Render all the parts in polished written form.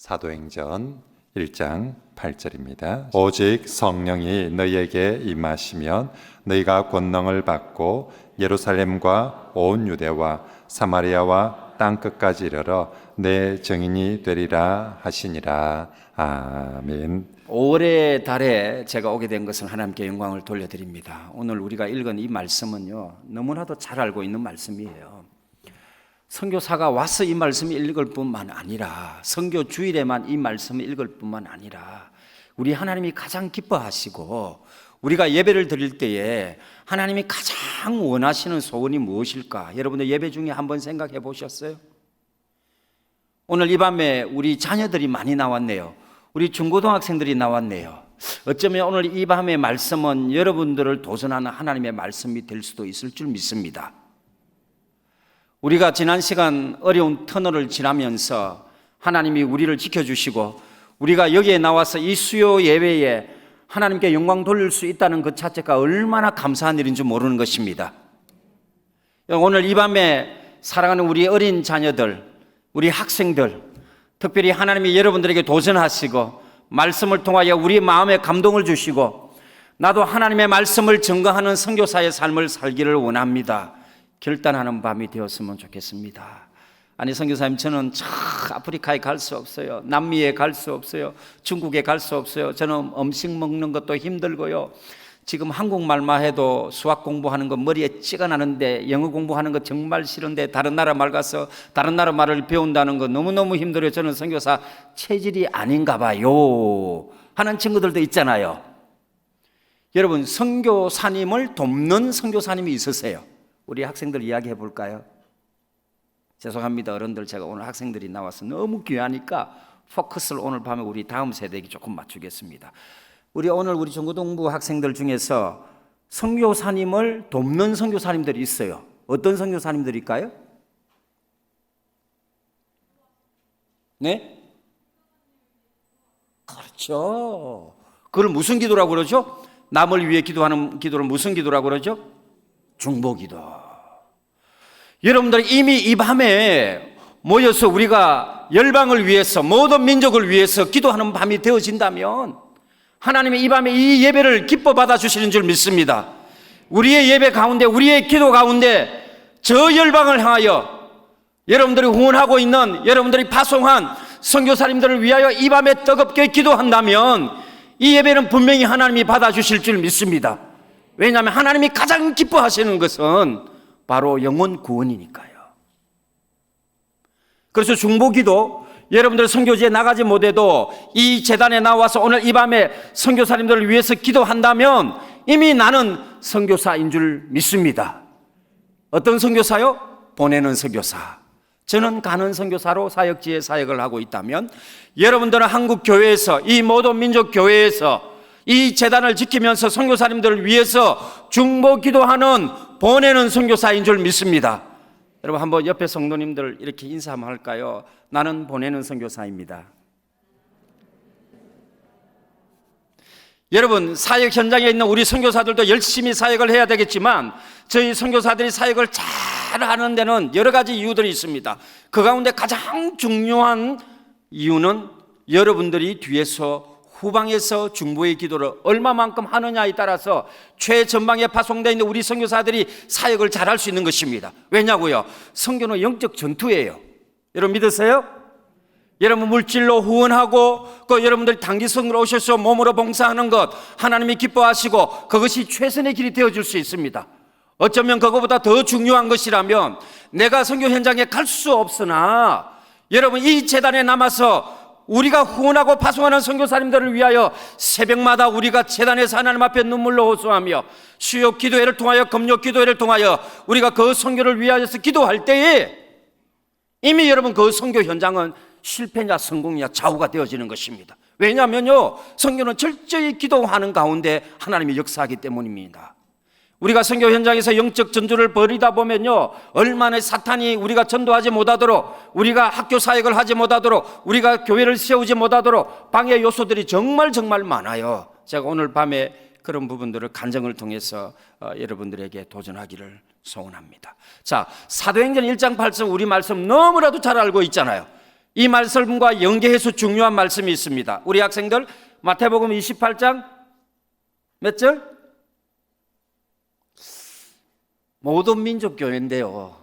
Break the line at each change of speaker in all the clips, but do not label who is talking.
사도행전 1장 8절입니다. 오직 성령이 너희에게 임하시면 너희가 권능을 받고 예루살렘과 온 유대와 사마리아와 땅끝까지 이르러 내 증인이 되리라 하시니라. 아멘.
올해 달에 제가 오게 된 것은 하나님께 영광을 돌려드립니다. 오늘 우리가 읽은 이 말씀은요, 너무나도 잘 알고 있는 말씀이에요. 선교사가 와서 이 말씀을 읽을 뿐만 아니라, 선교 주일에만 이 말씀을 읽을 뿐만 아니라, 우리 하나님이 가장 기뻐하시고 우리가 예배를 드릴 때에 하나님이 가장 원하시는 소원이 무엇일까? 여러분들 예배 중에 한번 생각해 보셨어요? 오늘 이 밤에 우리 자녀들이 많이 나왔네요. 우리 중고등학생들이 나왔네요. 어쩌면 오늘 이 밤의 말씀은 여러분들을 도전하는 하나님의 말씀이 될 수도 있을 줄 믿습니다. 우리가 지난 시간 어려운 터널을 지나면서 하나님이 우리를 지켜주시고 우리가 여기에 나와서 이 수요 예배에 하나님께 영광 돌릴 수 있다는 것 자체가 얼마나 감사한 일인지 모르는 것입니다. 오늘 이 밤에 사랑하는 우리 어린 자녀들, 우리 학생들, 특별히 하나님이 여러분들에게 도전하시고 말씀을 통하여 우리 마음에 감동을 주시고 나도 하나님의 말씀을 증거하는 선교사의 삶을 살기를 원합니다. 결단하는 밤이 되었으면 좋겠습니다. 아니 선교사님, 저는 아프리카에 갈 수 없어요. 남미에 갈 수 없어요. 중국에 갈 수 없어요. 저는 음식 먹는 것도 힘들고요. 지금 한국말만 해도 수학 공부하는 거 머리에 찍어나는데 영어 공부하는 거 정말 싫은데 다른 나라 말 가서 다른 나라 말을 배운다는 거 너무너무 힘들어요. 저는 선교사 체질이 아닌가 봐요 하는 친구들도 있잖아요. 여러분, 선교사님을 돕는 선교사님이 있으세요? 우리 학생들 이야기해 볼까요? 죄송합니다 어른들, 제가 오늘 학생들이 나와서 너무 귀하니까 포커스를 오늘 밤에 우리 다음 세대에게 조금 맞추겠습니다. 우리 중고등부 학생들 중에서 선교사님을 돕는 선교사님들이 있어요. 어떤 선교사님들일까요? 네? 그렇죠. 그걸 무슨 기도라고 그러죠? 남을 위해 기도하는 기도를 무슨 기도라고 그러죠? 중보기도. 여러분들 이미 이 밤에 모여서 우리가 열방을 위해서 모든 민족을 위해서 기도하는 밤이 되어진다면 하나님이 이 밤에 이 예배를 기뻐 받아주시는 줄 믿습니다. 우리의 예배 가운데, 우리의 기도 가운데 저 열방을 향하여 여러분들이 후원하고 있는, 여러분들이 파송한 선교사님들을 위하여 이 밤에 뜨겁게 기도한다면 이 예배는 분명히 하나님이 받아주실 줄 믿습니다. 왜냐하면 하나님이 가장 기뻐하시는 것은 바로 영혼 구원이니까요. 그래서 중보기도, 여러분들 선교지에 나가지 못해도 이 재단에 나와서 오늘 이 밤에 선교사님들을 위해서 기도한다면 이미 나는 선교사인 줄 믿습니다. 어떤 선교사요? 보내는 선교사. 저는 가는 선교사로 사역지에 사역을 하고 있다면 여러분들은 한국 교회에서, 이 모든 민족 교회에서 이 재단을 지키면서 선교사님들을 위해서 중보 기도하는 보내는 선교사인 줄 믿습니다. 여러분 한번 옆에 성도님들 이렇게 인사 한번 할까요? 나는 보내는 선교사입니다. 여러분, 사역 현장에 있는 우리 선교사들도 열심히 사역을 해야 되겠지만 저희 선교사들이 사역을 잘 하는 데는 여러 가지 이유들이 있습니다. 그 가운데 가장 중요한 이유는 여러분들이 뒤에서 후방에서 중보의 기도를 얼마만큼 하느냐에 따라서 최전방에 파송되어 있는 우리 선교사들이 사역을 잘할 수 있는 것입니다. 왜냐고요? 선교는 영적 전투예요. 여러분 믿으세요? 여러분 물질로 후원하고 그 여러분들이 단기성으로 오셔서 몸으로 봉사하는 것 하나님이 기뻐하시고 그것이 최선의 길이 되어줄 수 있습니다. 어쩌면 그거보다 더 중요한 것이라면 내가 선교 현장에 갈 수 없으나 여러분 이 재단에 남아서 우리가 후원하고 파송하는 선교사님들을 위하여 새벽마다 우리가 재단에서 하나님 앞에 눈물로 호소하며 수요 기도회를 통하여 금요 기도회를 통하여 우리가 그 선교를 위하여서 기도할 때에 이미 여러분 그 선교 현장은 실패냐 성공이냐 좌우가 되어지는 것입니다. 왜냐하면요, 선교는 철저히 기도하는 가운데 하나님이 역사하기 때문입니다. 우리가 선교 현장에서 영적 전투를 벌이다 보면요, 얼마나 사탄이 우리가 전도하지 못하도록, 우리가 학교 사역을 하지 못하도록, 우리가 교회를 세우지 못하도록 방해 요소들이 정말 많아요. 제가 오늘 밤에 그런 부분들을 간증을 통해서 여러분들에게 도전하기를 소원합니다. 자, 사도행전 1장 8절 우리 말씀 너무나도 잘 알고 있잖아요. 이 말씀과 연계해서 중요한 말씀이 있습니다. 우리 학생들 마태복음 28장 몇 절? 모든 민족교회인데요.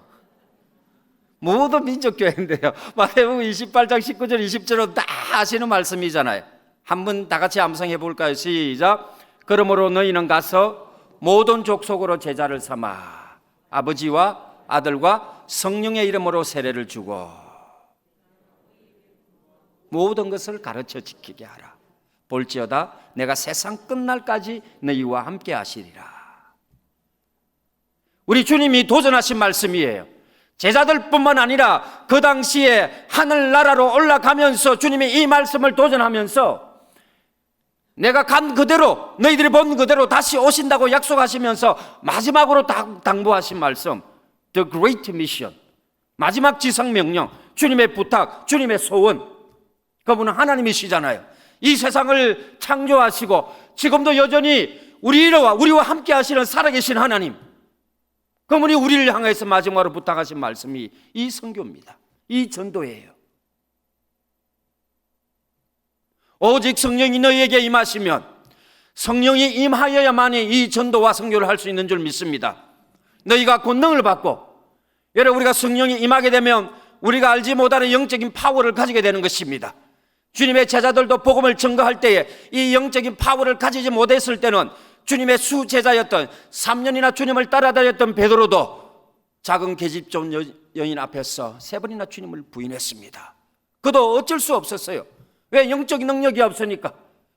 모든 민족교회인데요. 마태복음 28장 19절 20절은 다 아시는 말씀이잖아요. 한번 다 같이 암송해 볼까요? 시작. 그러므로 너희는 가서 모든 족속으로 제자를 삼아 아버지와 아들과 성령의 이름으로 세례를 주고 모든 것을 가르쳐 지키게 하라. 볼지어다 내가 세상 끝날까지 너희와 함께 하시리라. 우리 주님이 도전하신 말씀이에요. 제자들뿐만 아니라 그 당시에 하늘나라로 올라가면서 주님이 이 말씀을 도전하면서 내가 간 그대로 너희들이 본 그대로 다시 오신다고 약속하시면서 마지막으로 당부하신 말씀, The Great Mission, 마지막 지상명령, 주님의 부탁, 주님의 소원. 그분은 하나님이시잖아요. 이 세상을 창조하시고 지금도 여전히 우리와 함께 하시는 살아계신 하나님, 그분이 우리를 향해서 마지막으로 부탁하신 말씀이 이 선교입니다. 이 전도예요. 오직 성령이 너희에게 임하시면, 성령이 임하여야만이 이 전도와 선교를 할 수 있는 줄 믿습니다. 너희가 권능을 받고, 여러분 우리가 성령이 임하게 되면 우리가 알지 못하는 영적인 파워를 가지게 되는 것입니다. 주님의 제자들도 복음을 증거할 때에 이 영적인 파워를 가지지 못했을 때는 주님의 수제자였던 3년이나 주님을 따라다녔던 베드로도 작은 계집 좀 여인 앞에서 3번이나 주님을 부인했습니다. 그도 어쩔 수 없었어요. 왜? 영적인 능력이 없으니까,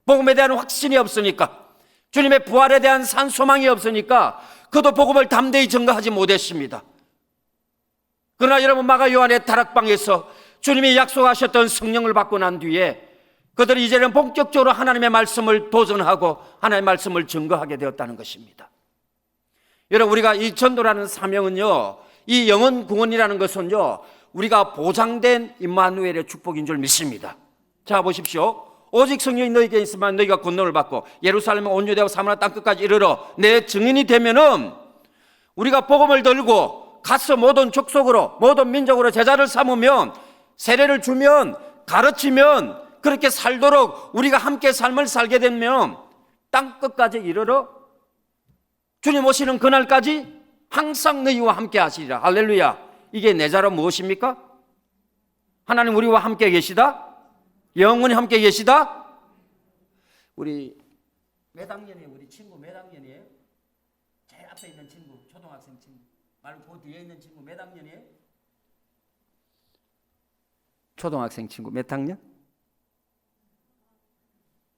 복음에 대한 확신이 없으니까, 주님의 부활에 대한 산소망이 없으니까 그도 복음을 담대히 증거하지 못했습니다. 그러나 여러분 마가 요한의 다락방에서 주님이 약속하셨던 성령을 받고 난 뒤에 그들이 이제는 본격적으로 하나님의 말씀을 도전하고 하나님의 말씀을 증거하게 되었다는 것입니다. 여러분 우리가 이 전도라는 사명은요, 이 영혼 구원이라는 것은요, 우리가 보장된 임마누엘의 축복인 줄 믿습니다. 자 보십시오. 오직 성령이 너희에게 있으면 너희가 권능을 받고 예루살렘 온 유대와 사마리아 땅끝까지 이르러 내 증인이 되면은 우리가 복음을 들고 가서 모든 족속으로 모든 민족으로 제자를 삼으면, 세례를 주면, 가르치면, 그렇게 살도록 우리가 함께 삶을 살게 되면 땅끝까지 이르러 주님 오시는 그날까지 항상 너희와 함께 하시리라. 할렐루야. 이게 내 자로 무엇입니까? 하나님 우리와 함께 계시다? 영원히 함께 계시다? 우리 몇 학년이에요? 우리 친구 몇 학년이에요? 제일 앞에 있는 친구, 초등학생 친구 말고 그 뒤에 있는 친구 몇 학년이에요? 초등학생 친구 몇 학년?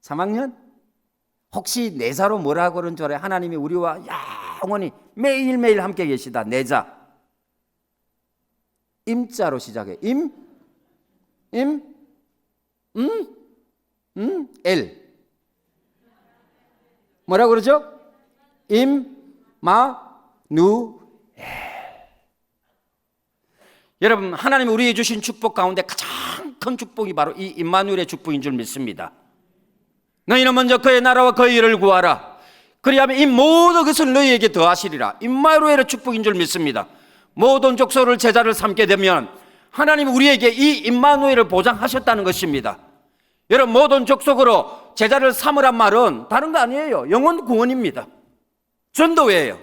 3학년? 혹시 내자로 뭐라고 그런 줄 알아요? 하나님이 우리와 영원히 매일매일 함께 계시다. 내자. 임자로 시작해. 엘. 뭐라고 그러죠? 여러분 하나님이 우리에게 주신 축복 가운데 가장 큰 축복이 바로 이 임마누엘의 축복인 줄 믿습니다. 너희는 먼저 그의 나라와 그의 일을 구하라. 그리하면 이 모든 것을 너희에게 더하시리라. 임마누엘의 축복인 줄 믿습니다. 모든 족속을 제자를 삼게 되면 하나님이 우리에게 이 임마누엘을 보장하셨다는 것입니다. 여러분 모든 족속으로 제자를 삼으란 말은 다른 거 아니에요. 영혼 구원입니다. 전도회예요.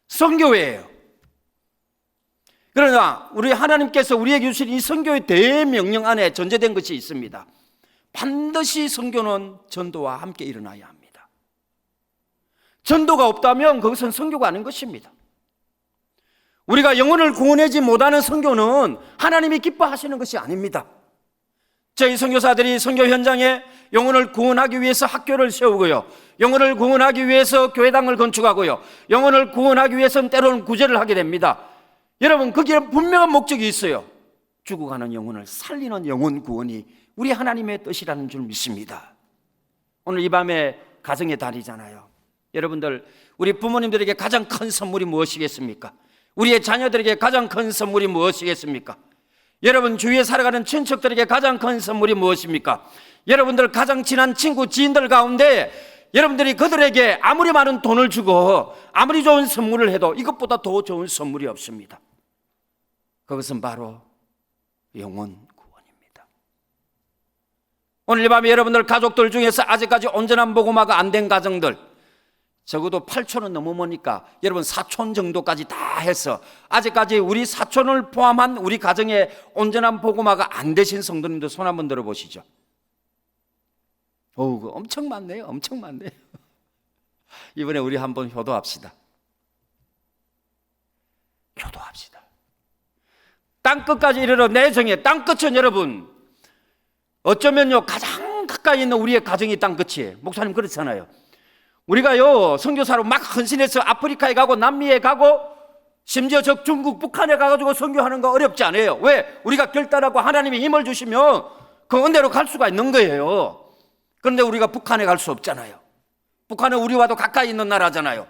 선교회예요. 그러나 우리 하나님께서 우리에게 주신 이 선교의 대명령 안에 전제된 것이 있습니다. 반드시 선교는 전도와 함께 일어나야 합니다. 전도가 없다면 그것은 선교가 아닌 것입니다. 우리가 영혼을 구원하지 못하는 선교는 하나님이 기뻐하시는 것이 아닙니다. 저희 선교사들이 선교 현장에 영혼을 구원하기 위해서 학교를 세우고요, 영혼을 구원하기 위해서 교회당을 건축하고요, 영혼을 구원하기 위해서는 때로는 구제를 하게 됩니다. 여러분 거기에 분명한 목적이 있어요. 죽어가는 영혼을 살리는 영혼 구원이 우리 하나님의 뜻이라는 줄 믿습니다. 오늘 이 밤에 가정의 달이잖아요. 여러분들 우리 부모님들에게 가장 큰 선물이 무엇이겠습니까? 우리의 자녀들에게 가장 큰 선물이 무엇이겠습니까? 여러분 주위에 살아가는 친척들에게 가장 큰 선물이 무엇입니까? 여러분들 가장 친한 친구 지인들 가운데 여러분들이 그들에게 아무리 많은 돈을 주고 아무리 좋은 선물을 해도 이것보다 더 좋은 선물이 없습니다. 그것은 바로 영혼 구원입니다. 오늘 이 밤에 여러분들 가족들 중에서 아직까지 온전한 복음화가 안 된 가정들, 적어도 8촌은 넘으니까 여러분 4촌 정도까지 다 해서 아직까지 우리 4촌을 포함한 우리 가정에 온전한 복음화가 안 되신 성도님들 손 한번 들어보시죠. 어우, 엄청 많네요. 엄청 많네요. 이번에 우리 한번 효도합시다. 효도합시다. 땅끝까지 이르러 내 정에, 땅끝은 여러분 어쩌면요 가장 가까이 있는 우리의 가정이 땅끝이에요. 목사님 그렇잖아요. 우리가요 선교사로 막 헌신해서 아프리카에 가고 남미에 가고 심지어 저 중국 북한에 가가지고 선교하는 거 어렵지 않아요. 왜? 우리가 결단하고 하나님이 힘을 주시면 그 은혜로 갈 수가 있는 거예요. 그런데 우리가 북한에 갈 수 없잖아요. 북한은 우리와도 가까이 있는 나라잖아요.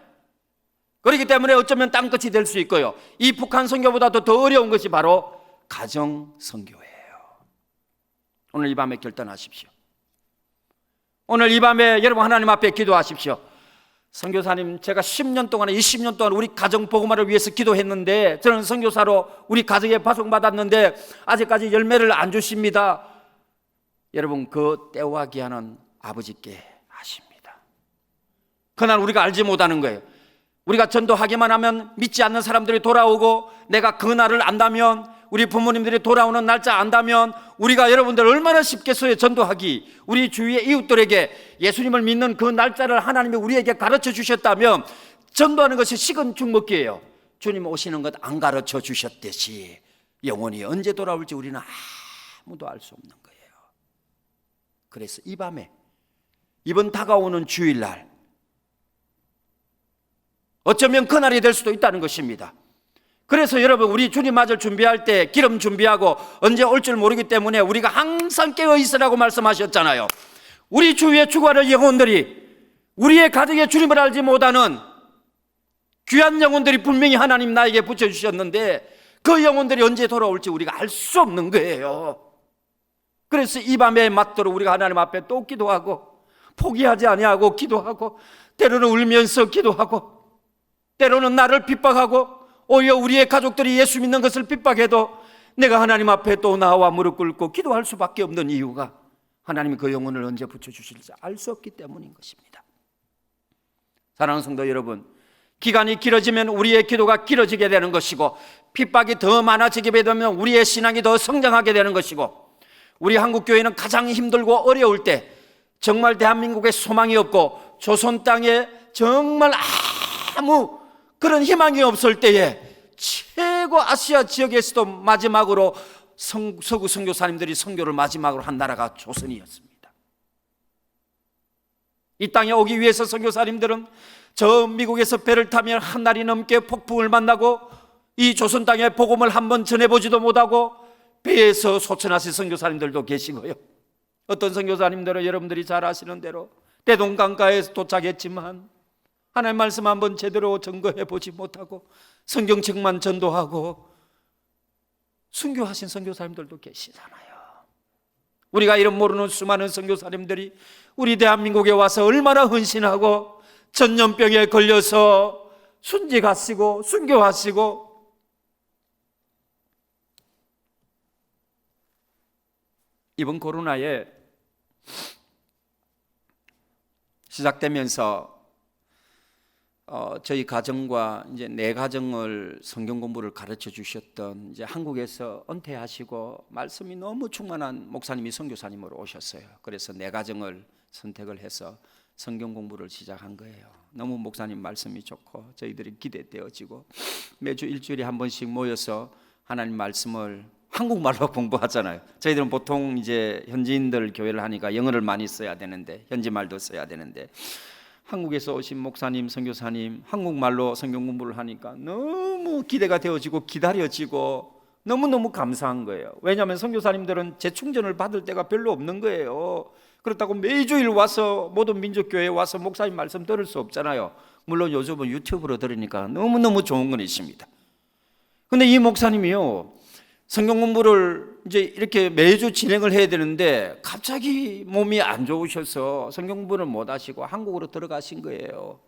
그렇기 때문에 어쩌면 땅끝이 될 수 있고요. 이 북한 선교보다도 더 어려운 것이 바로 가정 선교예요. 오늘 이 밤에 결단하십시오. 오늘 이 밤에 여러분 하나님 앞에 기도하십시오. 선교사님, 제가 10년 동안 20년 동안 우리 가정 복음화를 위해서 기도했는데, 저는 선교사로 우리 가정에 파송받았는데 아직까지 열매를 안 주십니다. 여러분 그 때와 기한은 아버지께 아십니다. 그날 우리가 알지 못하는 거예요. 우리가 전도하기만 하면 믿지 않는 사람들이 돌아오고, 내가 그 날을 안다면, 우리 부모님들이 돌아오는 날짜 안다면 우리가 여러분들 얼마나 쉽겠어요. 전도하기. 우리 주위의 이웃들에게 예수님을 믿는 그 날짜를 하나님이 우리에게 가르쳐 주셨다면 전도하는 것이 식은 죽 먹기예요. 주님 오시는 것 안 가르쳐 주셨듯이 영원히 언제 돌아올지 우리는 아무도 알 수 없는 거예요. 그래서 이 밤에, 이번 다가오는 주일날, 어쩌면 그날이 될 수도 있다는 것입니다. 그래서 여러분 우리 주님 맞을 준비할 때 기름 준비하고 언제 올 줄 모르기 때문에 우리가 항상 깨어 있으라고 말씀하셨잖아요. 우리 주위에 죽어가는 영혼들이, 우리의 가정에 주님을 알지 못하는 귀한 영혼들이 분명히 하나님 나에게 붙여주셨는데 그 영혼들이 언제 돌아올지 우리가 알 수 없는 거예요. 그래서 이 밤에 맞도록 우리가 하나님 앞에 또 기도하고, 포기하지 아니하고 기도하고, 때로는 울면서 기도하고, 때로는 나를 핍박하고, 오히려 우리의 가족들이 예수 믿는 것을 핍박해도 내가 하나님 앞에 또 나와 무릎 꿇고 기도할 수밖에 없는 이유가 하나님이 그 영혼을 언제 붙여주실지 알 수 없기 때문인 것입니다. 사랑하는 성도 여러분, 기간이 길어지면 우리의 기도가 길어지게 되는 것이고, 핍박이 더 많아지게 되면 우리의 신앙이 더 성장하게 되는 것이고, 우리 한국교회는 가장 힘들고 어려울 때, 정말 대한민국에 소망이 없고 조선 땅에 정말 아무 그런 희망이 없을 때에 최고 아시아 지역에서도 마지막으로 서구 선교사님들이 선교를 마지막으로 한 나라가 조선이었습니다. 이 땅에 오기 위해서 선교사님들은 저 미국에서 배를 타면 한 달이 넘게 폭풍을 만나고 이 조선 땅에 복음을 한번 전해보지도 못하고 배에서 소천하신 선교사님들도 계시고요. 어떤 선교사님들은 여러분들이 잘 아시는 대로 대동강가에 도착했지만 하나님 말씀 한번 제대로 증거해 보지 못하고 성경책만 전도하고 순교하신 선교사님들도 계시잖아요. 우리가 이름 모르는 수많은 선교사님들이 우리 대한민국에 와서 얼마나 헌신하고 전염병에 걸려서 순직하시고 순교하시고, 이번 코로나에 시작되면서 저희 가정과 이제 내 가정을 성경 공부를 가르쳐 주셨던 이제 한국에서 은퇴하시고 말씀이 너무 충만한 목사님이 선교사님으로 오셨어요. 그래서 내 가정을 선택을 해서 성경 공부를 시작한 거예요. 너무 목사님 말씀이 좋고 저희들이 기대되어지고 매주 일주일에 한 번씩 모여서 하나님 말씀을 한국말로 공부하잖아요. 저희들은 보통 이제 현지인들 교회를 하니까 영어를 많이 써야 되는데, 현지말도 써야 되는데, 한국에서 오신 목사님, 선교사님 한국말로 성경 공부를 하니까 너무 기대가 되어지고 기다려지고 너무너무 감사한 거예요. 왜냐하면 선교사님들은 재충전을 받을 때가 별로 없는 거예요. 그렇다고 매주일 와서 모든 민족교회에 와서 목사님 말씀 들을 수 없잖아요. 물론 요즘은 유튜브로 들으니까 너무너무 좋은 건 있습니다. 근데 이 목사님이요, 성경 공부를 이제 이렇게 매주 진행을 해야 되는데 갑자기 몸이 안 좋으셔서 성경 공부를 못 하시고 한국으로 들어가신 거예요.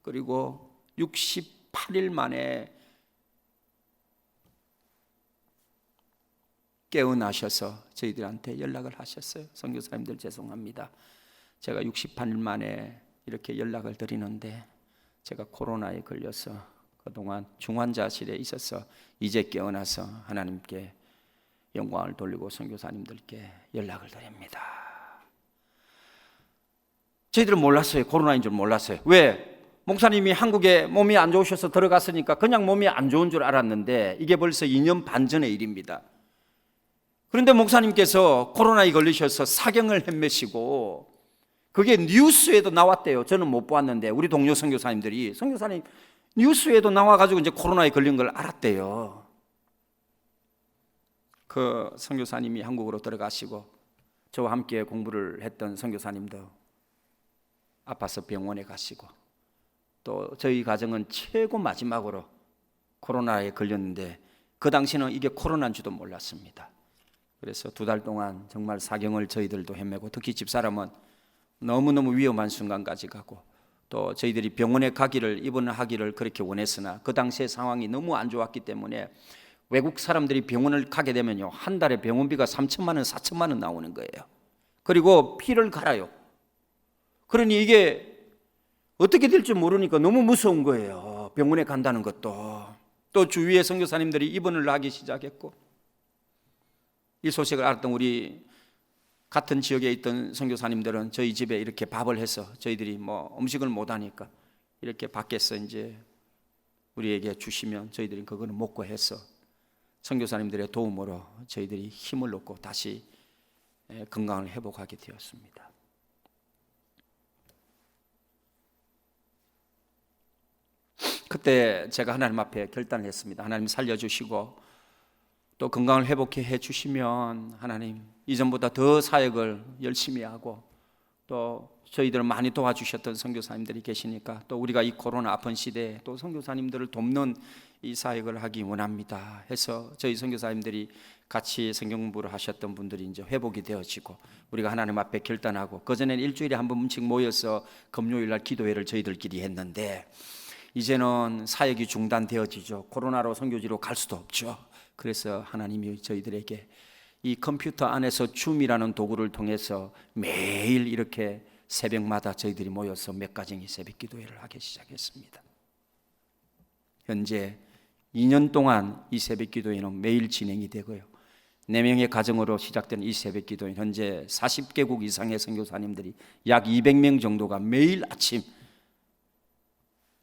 그리고 68일 만에 깨어나셔서 저희들한테 연락을 하셨어요. 선교사님들 죄송합니다. 제가 68일 만에 이렇게 연락을 드리는데 제가 코로나에 걸려서 그동안 중환자실에 있어서 이제 깨어나서 하나님께 영광을 돌리고 선교사님들께 연락을 드립니다. 저희들은 몰랐어요. 코로나인 줄 몰랐어요. 왜? 목사님이 한국에 몸이 안 좋으셔서 들어갔으니까 그냥 몸이 안 좋은 줄 알았는데 이게 벌써 2년 반 전의 일입니다. 그런데 목사님께서 코로나에 걸리셔서 사경을 헤매시고 그게 뉴스에도 나왔대요. 저는 못 보았는데 우리 동료 선교사님들이 선교사님 뉴스에도 나와가지고 이제 코로나에 걸린 걸 알았대요. 그 선교사님이 한국으로 들어가시고 저와 함께 공부를 했던 선교사님도 아파서 병원에 가시고 또 저희 가정은 최고 마지막으로 코로나에 걸렸는데 그 당시는 이게 코로나인 줄도 몰랐습니다. 그래서 2달 동안 정말 사경을 저희들도 헤매고 특히 집사람은 너무너무 위험한 순간까지 가고 또 저희들이 병원에 입원하기를 그렇게 원했으나 그 당시의 상황이 너무 안 좋았기 때문에 외국 사람들이 병원을 가게 되면요 한 달에 병원비가 3천만 원, 4천만 원 나오는 거예요. 그리고 피를 갈아요. 그러니 이게 어떻게 될지 모르니까 너무 무서운 거예요. 병원에 간다는 것도. 또 주위의 선교사님들이 입원을 하기 시작했고 이 소식을 알았던 우리 같은 지역에 있던 선교사님들은 저희 집에 이렇게 밥을 해서 저희들이 뭐 음식을 못 하니까 이렇게 밖에서 이제 우리에게 주시면 저희들이 그거는 먹고 해서 선교사님들의 도움으로 저희들이 힘을 얻고 다시 건강을 회복하게 되었습니다. 그때 제가 하나님 앞에 결단을 했습니다. 하나님 살려주시고 또 건강을 회복해 주시면 하나님 이전보다 더 사역을 열심히 하고 또 저희들을 많이 도와주셨던 선교사님들이 계시니까 또 우리가 이 코로나 아픈 시대에 또 선교사님들을 돕는 이 사역을 하기 원합니다 해서 저희 선교사님들이 같이 성경 공부를 하셨던 분들이 이제 회복이 되어지고 우리가 하나님 앞에 결단하고 그전에는 일주일에 한 번씩 모여서 금요일 날 기도회를 저희들끼리 했는데 이제는 사역이 중단되어지죠. 코로나로 선교지로 갈 수도 없죠. 그래서 하나님이 저희들에게 이 컴퓨터 안에서 줌이라는 도구를 통해서 매일 이렇게 새벽마다 저희들이 모여서 몇 가정이 새벽 기도회를 하기 시작했습니다. 현재 2년 동안 이 새벽 기도회는 매일 진행이 되고요. 4명의 가정으로 시작된 이 새벽 기도회는 현재 40개국 이상의 선교사님들이 약 200명 정도가 매일 아침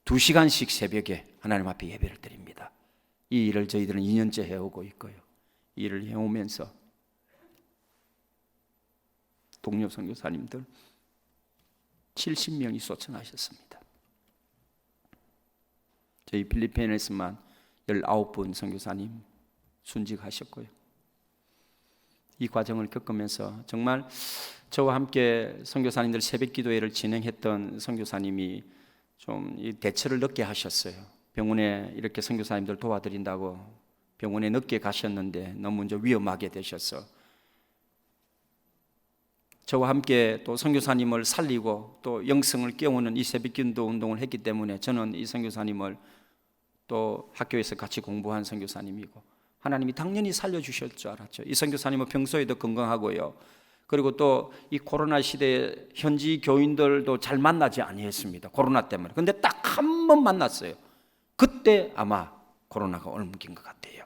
2시간씩 새벽에 하나님 앞에 예배를 드립니다. 이 일을 저희들은 2년째 해오고 있고요. 이 일을 해오면서 동료 선교사님들 70명이 소천하셨습니다. 저희 필리핀에서만 19분 선교사님 순직하셨고요. 이 과정을 겪으면서 정말 저와 함께 선교사님들 새벽 기도회를 진행했던 선교사님이 좀 이 대처를 늦게 하셨어요. 병원에 이렇게 선교사님들 도와드린다고 병원에 늦게 가셨는데 너무 이제 위험하게 되셔서 저와 함께 또 선교사님을 살리고 또 영성을 깨우는 이 새벽기도 운동을 했기 때문에 저는 이 선교사님을 또 학교에서 같이 공부한 선교사님이고 하나님이 당연히 살려주실 줄 알았죠. 이 선교사님은 평소에도 건강하고요. 그리고 또 이 코로나 시대에 현지 교인들도 잘 만나지 아니했습니다. 코로나 때문에. 근데 딱 한 번 만났어요. 그때 아마 코로나가 옮긴 것 같아요.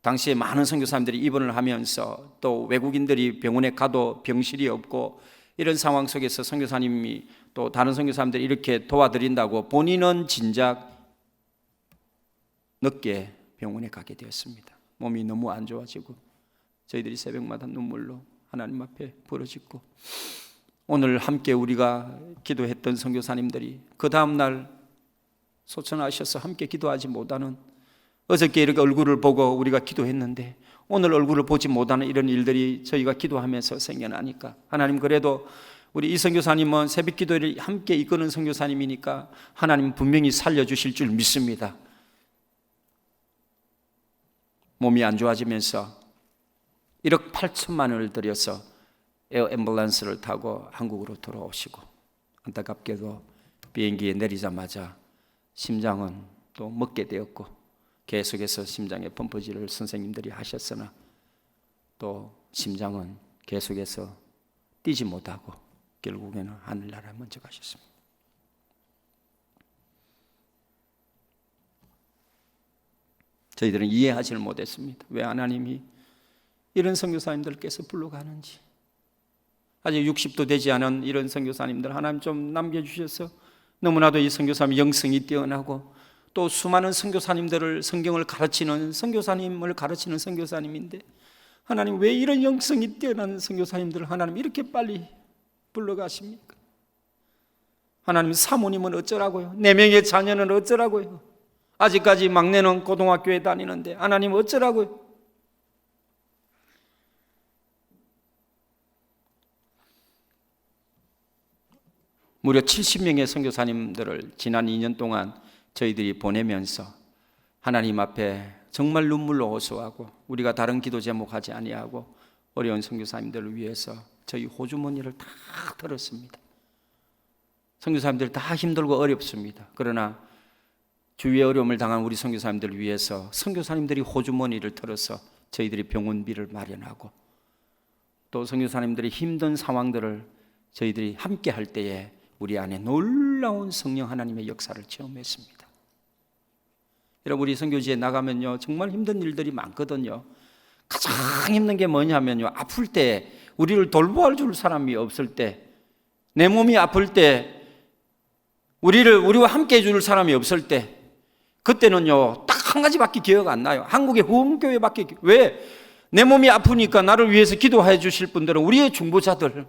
당시에 많은 선교사님들이 입원을 하면서 또 외국인들이 병원에 가도 병실이 없고 이런 상황 속에서 선교사님이 또 다른 선교사님들이 이렇게 도와드린다고 본인은 진작 늦게 병원에 가게 되었습니다. 몸이 너무 안 좋아지고 저희들이 새벽마다 눈물로 하나님 앞에 부르짖고 오늘 함께 우리가 기도했던 선교사님들이 그 다음날 소천하셔서 함께 기도하지 못하는 어저께 이렇게 얼굴을 보고 우리가 기도했는데 오늘 얼굴을 보지 못하는 이런 일들이 저희가 기도하면서 생겨나니까 하나님 그래도 우리 이 선교사님은 새벽 기도를 함께 이끄는 선교사님이니까 하나님 분명히 살려주실 줄 믿습니다. 몸이 안 좋아지면서 1억 8천만 원을 들여서 에어 앰뷸런스를 타고 한국으로 돌아오시고 안타깝게도 비행기에 내리자마자 심장은 또 먹게 되었고 계속해서 심장의 펌프질을 선생님들이 하셨으나 또 심장은 계속해서 뛰지 못하고 결국에는 하늘나라에 먼저 가셨습니다. 저희들은 이해하지를 못했습니다. 왜 하나님이 이런 선교사님들께서 불러가는지. 아직 60도 되지 않은 이런 선교사님들 하나님 좀 남겨주셔서 너무나도 이 선교사님 영성이 뛰어나고 또 수많은 선교사님들을 성경을 가르치는 선교사님을 가르치는 선교사님인데 하나님 왜 이런 영성이 뛰어난 선교사님들을 하나님 이렇게 빨리 불러가십니까? 하나님 사모님은 어쩌라고요? 4명의 자녀는 어쩌라고요? 아직까지 막내는 고등학교에 다니는데 하나님 어쩌라고요? 무려 70명의 선교사님들을 지난 2년 동안 저희들이 보내면서 하나님 앞에 정말 눈물로 호소하고 우리가 다른 기도 제목하지 아니하고 어려운 선교사님들을 위해서 저희 호주머니를 다 털었습니다. 선교사님들 다 힘들고 어렵습니다. 그러나 주위의 어려움을 당한 우리 선교사님들을 위해서 선교사님들이 호주머니를 털어서 저희들이 병원비를 마련하고 또 선교사님들이 힘든 상황들을 저희들이 함께 할 때에 우리 안에 놀라운 성령 하나님의 역사를 체험했습니다. 여러분 우리 선교지에 나가면요 정말 힘든 일들이 많거든요. 가장 힘든 게 뭐냐면요 아플 때 우리를 돌보아줄 사람이 없을 때 내 몸이 아플 때 우리와 함께 해줄 사람이 없을 때 그때는요 딱 한 가지밖에 기억 안 나요. 한국의 후원교회밖에. 왜? 내 몸이 아프니까 나를 위해서 기도해 주실 분들은 우리의 중보자들.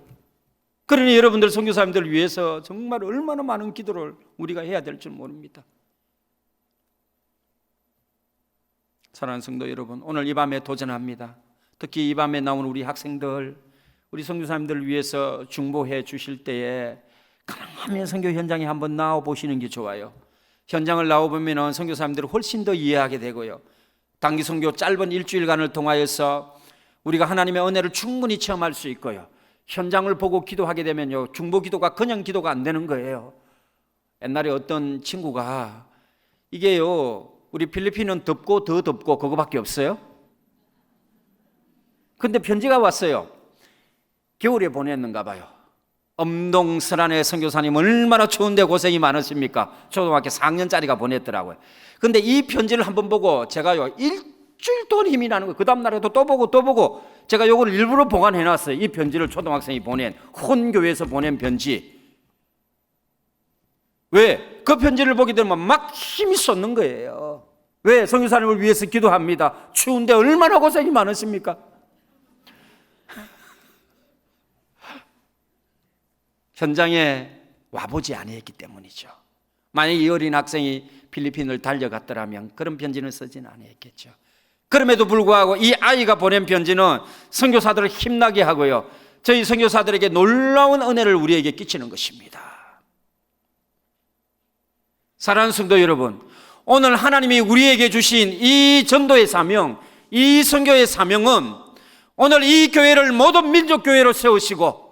그러니 여러분들 선교사님들을 위해서 정말 얼마나 많은 기도를 우리가 해야 될 줄 모릅니다. 사랑하는 성도 여러분, 오늘 이 밤에 도전합니다. 특히 이 밤에 나온 우리 학생들, 우리 선교사님들을 위해서 중보해 주실 때에 가능하면 선교 현장에 한번 나와 보시는 게 좋아요. 현장을 나와보면 선교사님들을 훨씬 더 이해하게 되고요. 단기 선교 짧은 일주일간을 통하여서 우리가 하나님의 은혜를 충분히 체험할 수 있고요. 현장을 보고 기도하게 되면요 중보 기도가 그냥 기도가 안 되는 거예요. 옛날에 어떤 친구가 이게요 우리 필리핀은 덥고 더 덥고 그거밖에 없어요. 근데 편지가 왔어요. 겨울에 보냈는가 봐요. 엄동설안의 선교사님 얼마나 추운데 고생이 많으십니까? 초등학교 4학년짜리가 보냈더라고요. 근데 이 편지를 한번 보고 제가요 일주일 동안 힘이 나는 거예요. 그 다음 날에도 또 보고 제가 이걸 일부러 보관해놨어요. 이 편지를 초등학생이 보낸 혼교에서 보낸 편지. 왜? 그 편지를 보게 되면 막 힘이 솟는 거예요. 왜? 선교사님을 위해서 기도합니다. 추운데 얼마나 고생이 많으십니까? 현장에 와보지 아니했기 때문이죠. 만약 이 어린 학생이 필리핀을 달려갔더라면 그런 편지는 쓰지는 아니했겠죠. 그럼에도 불구하고 이 아이가 보낸 편지는 선교사들을 힘나게 하고요 저희 선교사들에게 놀라운 은혜를 우리에게 끼치는 것입니다. 사랑하는 성도 여러분, 오늘 하나님이 우리에게 주신 이 전도의 사명, 이 선교의 사명은 오늘 이 교회를 모든 민족교회로 세우시고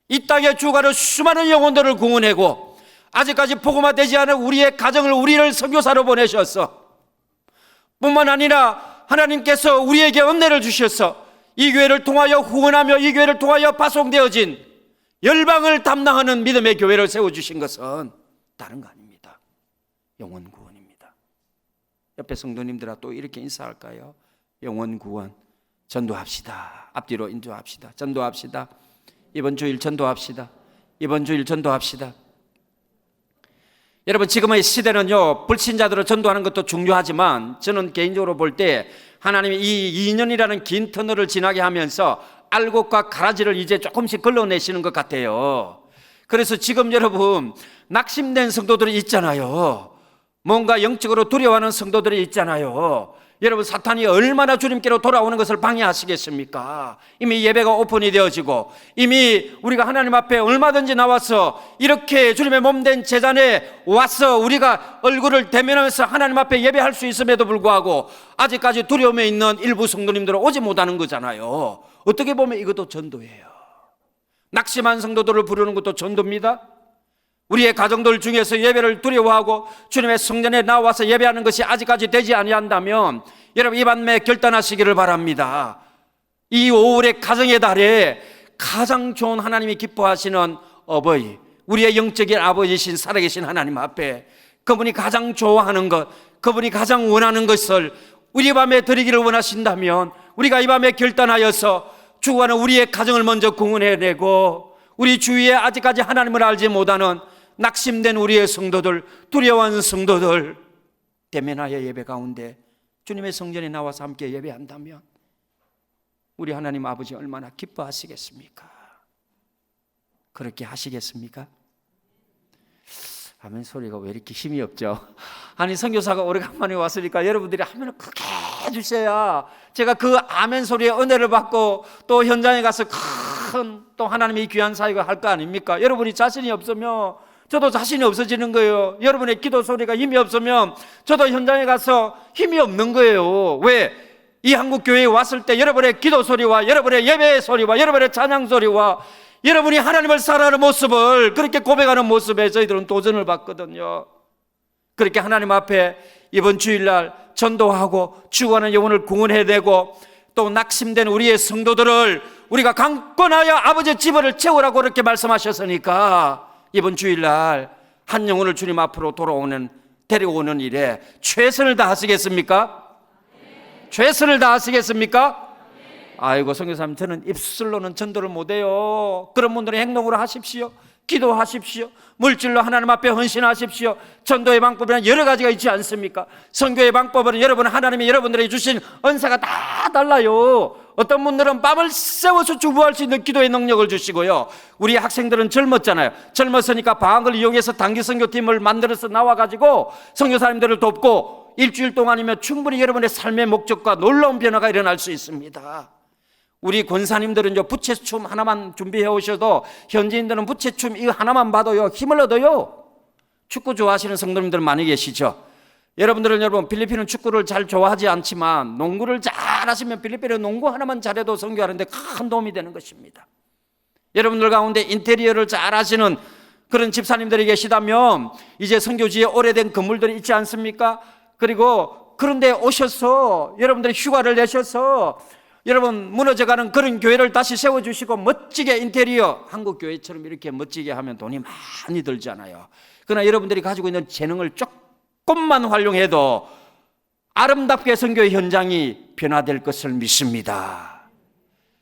이 땅에 주가를 수많은 영혼들을 구원하고 아직까지 복음화되지 않은 우리의 가정을 우리를 선교사로 보내셔서 뿐만 아니라 하나님께서 우리에게 은혜를 주셔서 이 교회를 통하여 후원하며 이 교회를 통하여 파송되어진 열방을 담당하는 믿음의 교회를 세워주신 것은 다른 거 아닙니다. 영혼 구원입니다. 옆에 성도님들아 또 이렇게 인사할까요? 영혼 구원 전도합시다. 앞뒤로 인도합시다. 전도합시다. 이번 주일 전도합시다. 이번 주일 전도합시다. 여러분 지금의 시대는요 불신자들을 전도하는 것도 중요하지만 저는 개인적으로 볼 때 하나님이 이 2년이라는 긴 터널을 지나게 하면서 알곡과 가라지를 이제 조금씩 걸러내시는 것 같아요. 그래서 지금 여러분 낙심된 성도들이 있잖아요. 뭔가 영적으로 두려워하는 성도들이 있잖아요. 여러분 사탄이 얼마나 주님께로 돌아오는 것을 방해하시겠습니까? 이미 예배가 오픈이 되어지고 이미 우리가 하나님 앞에 얼마든지 나와서 이렇게 주님의 몸된 제단에 와서 우리가 얼굴을 대면하면서 하나님 앞에 예배할 수 있음에도 불구하고 아직까지 두려움에 있는 일부 성도님들은 오지 못하는 거잖아요. 어떻게 보면 이것도 전도예요. 낙심한 성도들을 부르는 것도 전도입니다. 우리의 가정들 중에서 예배를 두려워하고 주님의 성전에 나와서 예배하는 것이 아직까지 되지 아니한다면 여러분 이 밤에 결단하시기를 바랍니다. 이 5월의 가정의 달에 가장 좋은 하나님이 기뻐하시는 어버이, 우리의 영적인 아버지신 살아계신 하나님 앞에 그분이 가장 좋아하는 것, 그분이 가장 원하는 것을 우리 밤에 드리기를 원하신다면 우리가 이 밤에 결단하여서 주와는 우리의 가정을 먼저 구원해내고 우리 주위에 아직까지 하나님을 알지 못하는 낙심된 우리의 성도들, 두려워하는 성도들 대면하여 예배 가운데 주님의 성전에 나와서 함께 예배한다면 우리 하나님 아버지 얼마나 기뻐하시겠습니까? 그렇게 하시겠습니까? 아멘 소리가 왜 이렇게 힘이 없죠? 아니 선교사가 오래간만에 왔으니까 여러분들이 아멘을 크게 해주셔야 제가 그 아멘 소리에 은혜를 받고 또 현장에 가서 큰 또 하나님의 귀한 사역을 할 거 아닙니까? 여러분이 자신이 없으면 저도 자신이 없어지는 거예요. 여러분의 기도 소리가 힘이 없으면 저도 현장에 가서 힘이 없는 거예요. 왜? 이 한국교회에 왔을 때 여러분의 기도 소리와 여러분의 예배의 소리와 여러분의 찬양 소리와 여러분이 하나님을 사랑하는 모습을 그렇게 고백하는 모습에 저희들은 도전을 받거든요. 그렇게 하나님 앞에 이번 주일날 전도하고 주관하는 영혼을 구원해내고 또 낙심된 우리의 성도들을 우리가 강권하여 아버지의 집을 채우라고 그렇게 말씀하셨으니까 이번 주일날 한 영혼을 주님 앞으로 데려오는 일에 최선을 다하시겠습니까? 최선을 다하시겠습니까? 아이고 선교사님 저는 입술로는 전도를 못해요. 그런 분들은 행동으로 하십시오. 기도하십시오. 물질로 하나님 앞에 헌신하십시오. 전도의 방법에는 여러 가지가 있지 않습니까? 선교의 방법은 여러분 하나님이 여러분들에게 주신 은사가 다 달라요. 어떤 분들은 밤을 새워서 주부할 수 있는 기도의 능력을 주시고요. 우리 학생들은 젊었잖아요. 젊었으니까 방학을 이용해서 단기 선교팀을 만들어서 나와가지고 선교사님들을 돕고 일주일 동안이면 충분히 여러분의 삶의 목적과 놀라운 변화가 일어날 수 있습니다. 우리 권사님들은 부채춤 하나만 준비해 오셔도 현지인들은 부채춤 이거 하나만 봐도요 힘을 얻어요. 축구 좋아하시는 성도님들 많이 계시죠? 여러분 필리핀은 축구를 잘 좋아하지 않지만 농구를 잘 하시면 필리핀은 농구 하나만 잘해도 선교하는데 큰 도움이 되는 것입니다. 여러분들 가운데 인테리어를 잘 하시는 그런 집사님들이 계시다면 이제 선교지에 오래된 건물들이 있지 않습니까? 그리고 그런데 오셔서 여러분들이 휴가를 내셔서 여러분 무너져가는 그런 교회를 다시 세워주시고 멋지게 인테리어 한국 교회처럼 이렇게 멋지게 하면 돈이 많이 들잖아요. 그러나 여러분들이 가지고 있는 재능을 조금만 활용해도 아름답게 선교의 현장이 변화될 것을 믿습니다.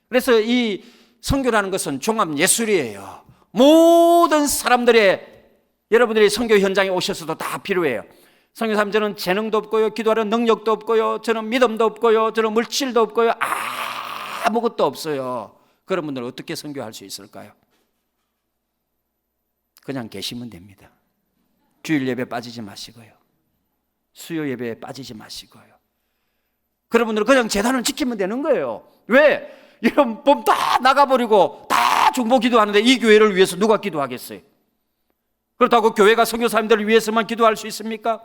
그래서 이 선교라는 것은 종합 예술이에요. 모든 사람들의 여러분들이 선교 현장에 오셔서도 다 필요해요. 선교사님 저는 재능도 없고요, 기도하는 능력도 없고요, 저는 믿음도 없고요, 저는 물질도 없고요, 아무것도 없어요. 그런 분들 어떻게 선교할 수 있을까요? 그냥 계시면 됩니다. 주일 예배 빠지지 마시고요, 수요 예배에 빠지지 마시고요. 그런 분들은 그냥 제단을 지키면 되는 거예요. 왜? 이런 봄 다 나가버리고 다 중보 기도하는데 이 교회를 위해서 누가 기도하겠어요? 그렇다고 교회가 선교사님들을 위해서만 기도할 수 있습니까?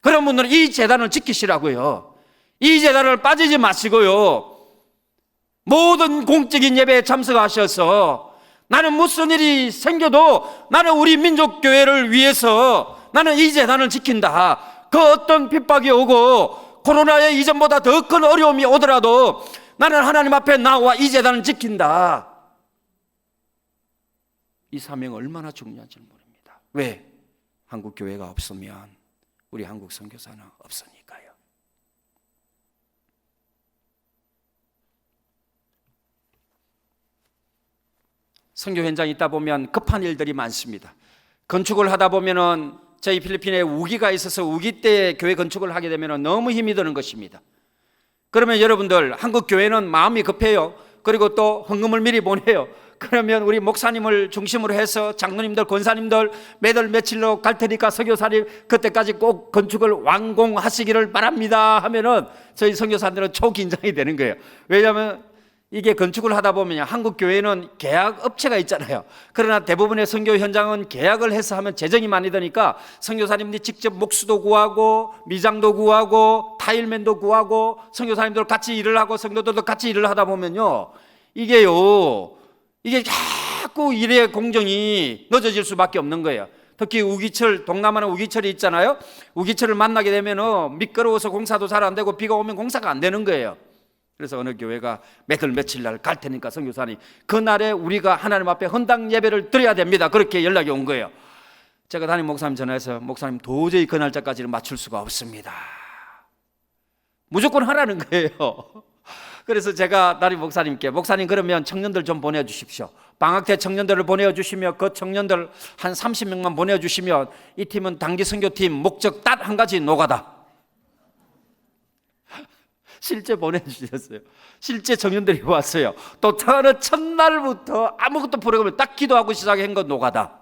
그런 분들은 이 제단을 지키시라고요. 이 제단을 빠지지 마시고요, 모든 공적인 예배에 참석하셔서 나는 무슨 일이 생겨도 나는 우리 민족교회를 위해서 나는 이 제단을 지킨다. 그 어떤 핍박이 오고 코로나의 이전보다 더 큰 어려움이 오더라도 나는 하나님 앞에 나와 이 제단을 지킨다. 이 사명이 얼마나 중요한지 모릅니다. 왜? 한국 교회가 없으면 우리 한국 선교사는 없으니까요. 선교 현장에 있다 보면 급한 일들이 많습니다. 건축을 하다 보면은 저희 필리핀에 우기가 있어서 우기 때 교회 건축을 하게 되면 너무 힘이 드는 것입니다. 그러면 여러분들 한국 교회는 마음이 급해요. 그리고 또 헌금을 미리 보내요. 그러면 우리 목사님을 중심으로 해서 장로님들, 권사님들 매달 며칠로 갈 테니까 선교사님 그때까지 꼭 건축을 완공하시기를 바랍니다 하면은 저희 선교사들은 초긴장이 되는 거예요. 왜냐하면 이게 건축을 하다 보면 한국 교회는 계약 업체가 있잖아요. 그러나 대부분의 선교 현장은 계약을 해서 하면 재정이 많이 드니까 선교사님들이 직접 목수도 구하고 미장도 구하고 타일맨도 구하고 선교사님들 같이 일을 하고 성도들도 같이 일을 하다 보면요, 이게 자꾸 일의 공정이 늦어질 수밖에 없는 거예요. 특히 우기철, 동남아는 우기철이 있잖아요. 우기철을 만나게 되면 미끄러워서 공사도 잘 안 되고 비가 오면 공사가 안 되는 거예요. 그래서 어느 교회가 몇월 며칠 날 갈 테니까 선교사님 그날에 우리가 하나님 앞에 헌당 예배를 드려야 됩니다. 그렇게 연락이 온 거예요. 제가 담임 목사님 전화해서 목사님 도저히 그 날짜까지는 맞출 수가 없습니다. 무조건 하라는 거예요. 그래서 제가 담임 목사님께 목사님 그러면 청년들 좀 보내주십시오. 방학 때 청년들을 보내주시면 그 청년들 한 30명만 보내주시면 이 팀은 단기 선교팀 목적 딱 한 가지 노가다. 실제 보내주셨어요. 실제 청년들이 왔어요. 또 어느 첫날부터 아무것도 프로그램을 딱 기도하고 시작한 건 노가다.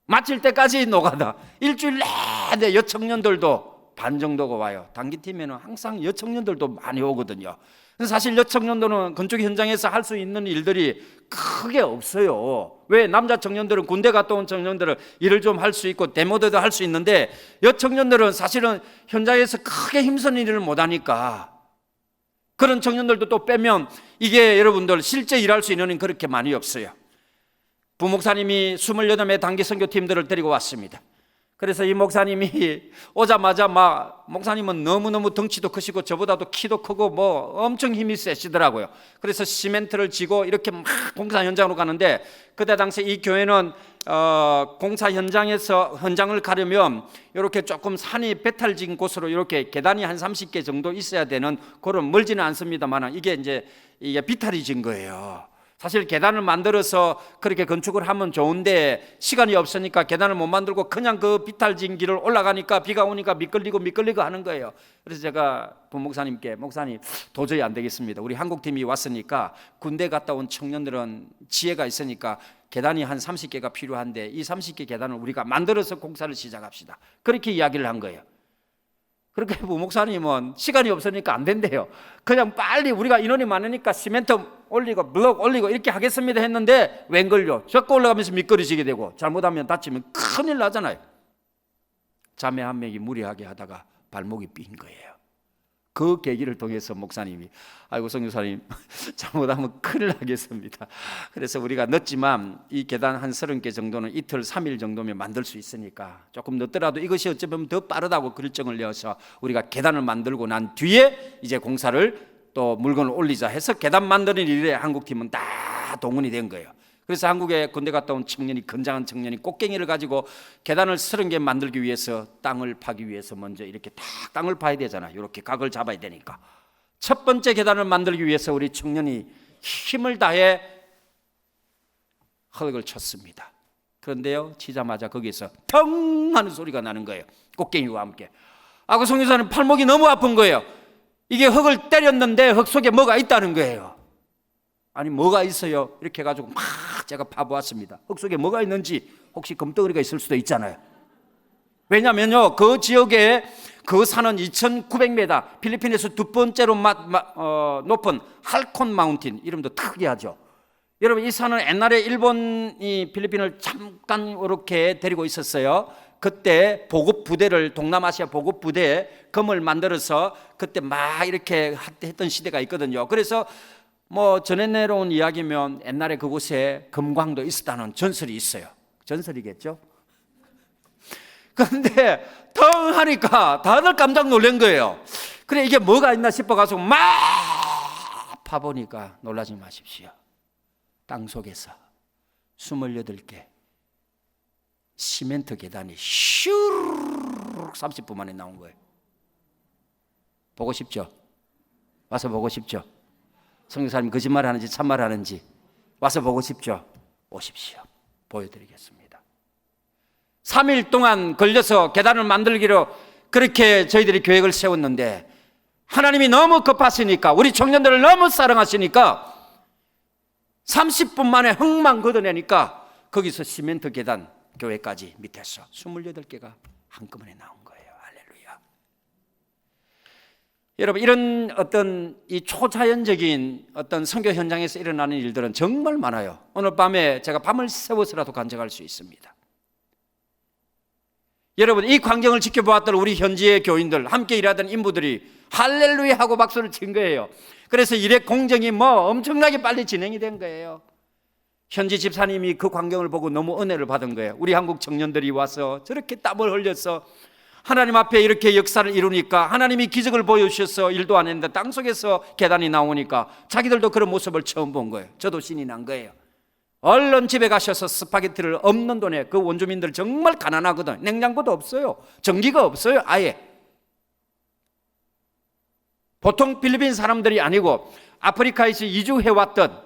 마칠 때까지 노가다. 일주일 내내 여청년들도 반 정도가 와요. 단기팀에는 항상 여청년들도 많이 오거든요. 사실 여청년들은 건축 현장에서 할 수 있는 일들이 크게 없어요. 왜? 남자 청년들은 군대 갔다 온 청년들은 일을 좀 할 수 있고 데모대도 할 수 있는데 여청년들은 사실은 현장에서 크게 힘쓰는 일을 못하니까 그런 청년들도 또 빼면 이게 여러분들 실제 일할 수 있는 일은 그렇게 많이 없어요. 부목사님이 28명 단기 선교팀들을 데리고 왔습니다. 그래서 이 목사님이 오자마자 목사님은 너무너무 덩치도 크시고 저보다도 키도 크고 엄청 힘이 세시더라고요. 그래서 시멘트를 지고 이렇게 막 공사 현장으로 가는데 그때 당시 이 교회는 공사 현장을 가려면 이렇게 조금 산이 배탈진 곳으로 이렇게 계단이 한 30개 정도 있어야 되는 그런 멀지는 않습니다만 이게 비탈이 진 거예요. 사실 계단을 만들어서 그렇게 건축을 하면 좋은데 시간이 없으니까 계단을 못 만들고 그냥 그 비탈진 길을 올라가니까 비가 오니까 미끌리고 하는 거예요. 그래서 제가 부목사님께 목사님 도저히 안 되겠습니다. 우리 한국팀이 왔으니까 군대 갔다 온 청년들은 지혜가 있으니까 계단이 한 30개가 필요한데 이 30개 계단을 우리가 만들어서 공사를 시작합시다. 그렇게 이야기를 한 거예요. 그렇게 부목사님은 시간이 없으니까 안 된대요. 그냥 빨리 우리가 인원이 많으니까 시멘트 올리고 블록 올리고 이렇게 하겠습니다 했는데 웬걸요? 저거 올라가면서 미끄러지게 되고 잘못하면 다치면 큰일 나잖아요. 자매 한 명이 무리하게 하다가 발목이 삔 거예요. 그 계기를 통해서 목사님이 아이고 선교사님 잘못하면 큰일 나겠습니다. 그래서 우리가 늦지만 이 계단 한 30개 정도는 이틀 3일 정도면 만들 수 있으니까 조금 늦더라도 이것이 어쩌면 더 빠르다고 결정을 내어서 우리가 계단을 만들고 난 뒤에 이제 공사를 또 물건을 올리자 해서 계단 만드는 일에 한국팀은 다 동원이 된 거예요. 그래서 한국에 군대 갔다 온 청년이 건장한 청년이 꽃갱이를 가지고 계단을 30개 만들기 위해서 땅을 파기 위해서 먼저 이렇게 딱 땅을 파야 되잖아요. 이렇게 각을 잡아야 되니까 첫 번째 계단을 만들기 위해서 우리 청년이 힘을 다해 흙을 쳤습니다. 그런데요 치자마자 거기서 텅 하는 소리가 나는 거예요. 꽃갱이와 함께. 그 선교사님 팔목이 너무 아픈 거예요. 이게 흙을 때렸는데 흙 속에 뭐가 있다는 거예요. 아니 뭐가 있어요? 이렇게 해가지고 막 제가 파보았습니다. 흙 속에 뭐가 있는지 혹시 금덩어리가 있을 수도 있잖아요. 왜냐면요 그 지역에 그 산은 2900m 필리핀에서 두 번째로 높은 할콘 마운틴, 이름도 특이하죠. 여러분 이 산은 옛날에 일본이 필리핀을 잠깐 이렇게 데리고 있었어요. 그때 보급 부대를 동남아시아 보급 부대 검을 만들어서 그때 막 이렇게 했던 시대가 있거든요. 그래서 전해 내려온 이야기면 옛날에 그곳에 금광도 있었다는 전설이 있어요. 전설이겠죠? 그런데 텅 하니까 다들 깜짝 놀란 거예요. 그래 이게 뭐가 있나 싶어가지고 막 파보니까 놀라지 마십시오. 땅 속에서 28개 시멘트 계단이 슈르륵 30분 만에 나온 거예요. 보고 싶죠? 와서 보고 싶죠? 선교사님 거짓말 하는지 참말 하는지 와서 보고 싶죠? 오십시오. 보여드리겠습니다. 3일 동안 걸려서 계단을 만들기로 그렇게 저희들이 계획을 세웠는데 하나님이 너무 급하시니까 우리 청년들을 너무 사랑하시니까 30분 만에 흙만 걷어내니까 거기서 시멘트 계단 교회까지 밑에서 28개가 한꺼번에 나온 거예요. 할렐루야. 여러분 이런 어떤 이 초자연적인 어떤 선교 현장에서 일어나는 일들은 정말 많아요. 오늘 밤에 제가 밤을 새워서라도 간증할 수 있습니다. 여러분 이 광경을 지켜보았던 우리 현지의 교인들 함께 일하던 인부들이 할렐루야 하고 박수를 친 거예요. 그래서 일의 공정이 엄청나게 빨리 진행이 된 거예요. 현지 집사님이 그 광경을 보고 너무 은혜를 받은 거예요. 우리 한국 청년들이 와서 저렇게 땀을 흘려서 하나님 앞에 이렇게 역사를 이루니까 하나님이 기적을 보여주셔서 일도 안 했는데 땅속에서 계단이 나오니까 자기들도 그런 모습을 처음 본 거예요. 저도 신이 난 거예요. 얼른 집에 가셔서 스파게티를 없는 돈에, 그 원주민들 정말 가난하거든. 냉장고도 없어요. 전기가 없어요. 아예. 보통 필리핀 사람들이 아니고 아프리카에서 이주해왔던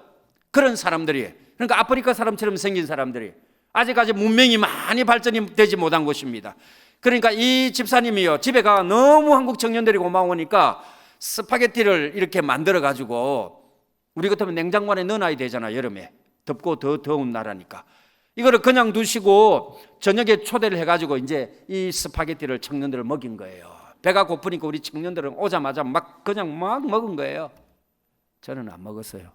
그런 사람들이에요. 그러니까 아프리카 사람처럼 생긴 사람들이 아직까지 문명이 많이 발전이 되지 못한 곳입니다. 그러니까 이 집사님이요, 집에 가 너무 한국 청년들이 고마우니까 스파게티를 이렇게 만들어 가지고, 우리 같으면 냉장고 안에 넣어놔야 되잖아. 여름에 덥고 더 더운 나라니까. 이거를 그냥 두시고 저녁에 초대를 해가지고 이제 이 스파게티를 청년들을 먹인 거예요. 배가 고프니까 우리 청년들은 오자마자 그냥 막 먹은 거예요. 저는 안 먹었어요.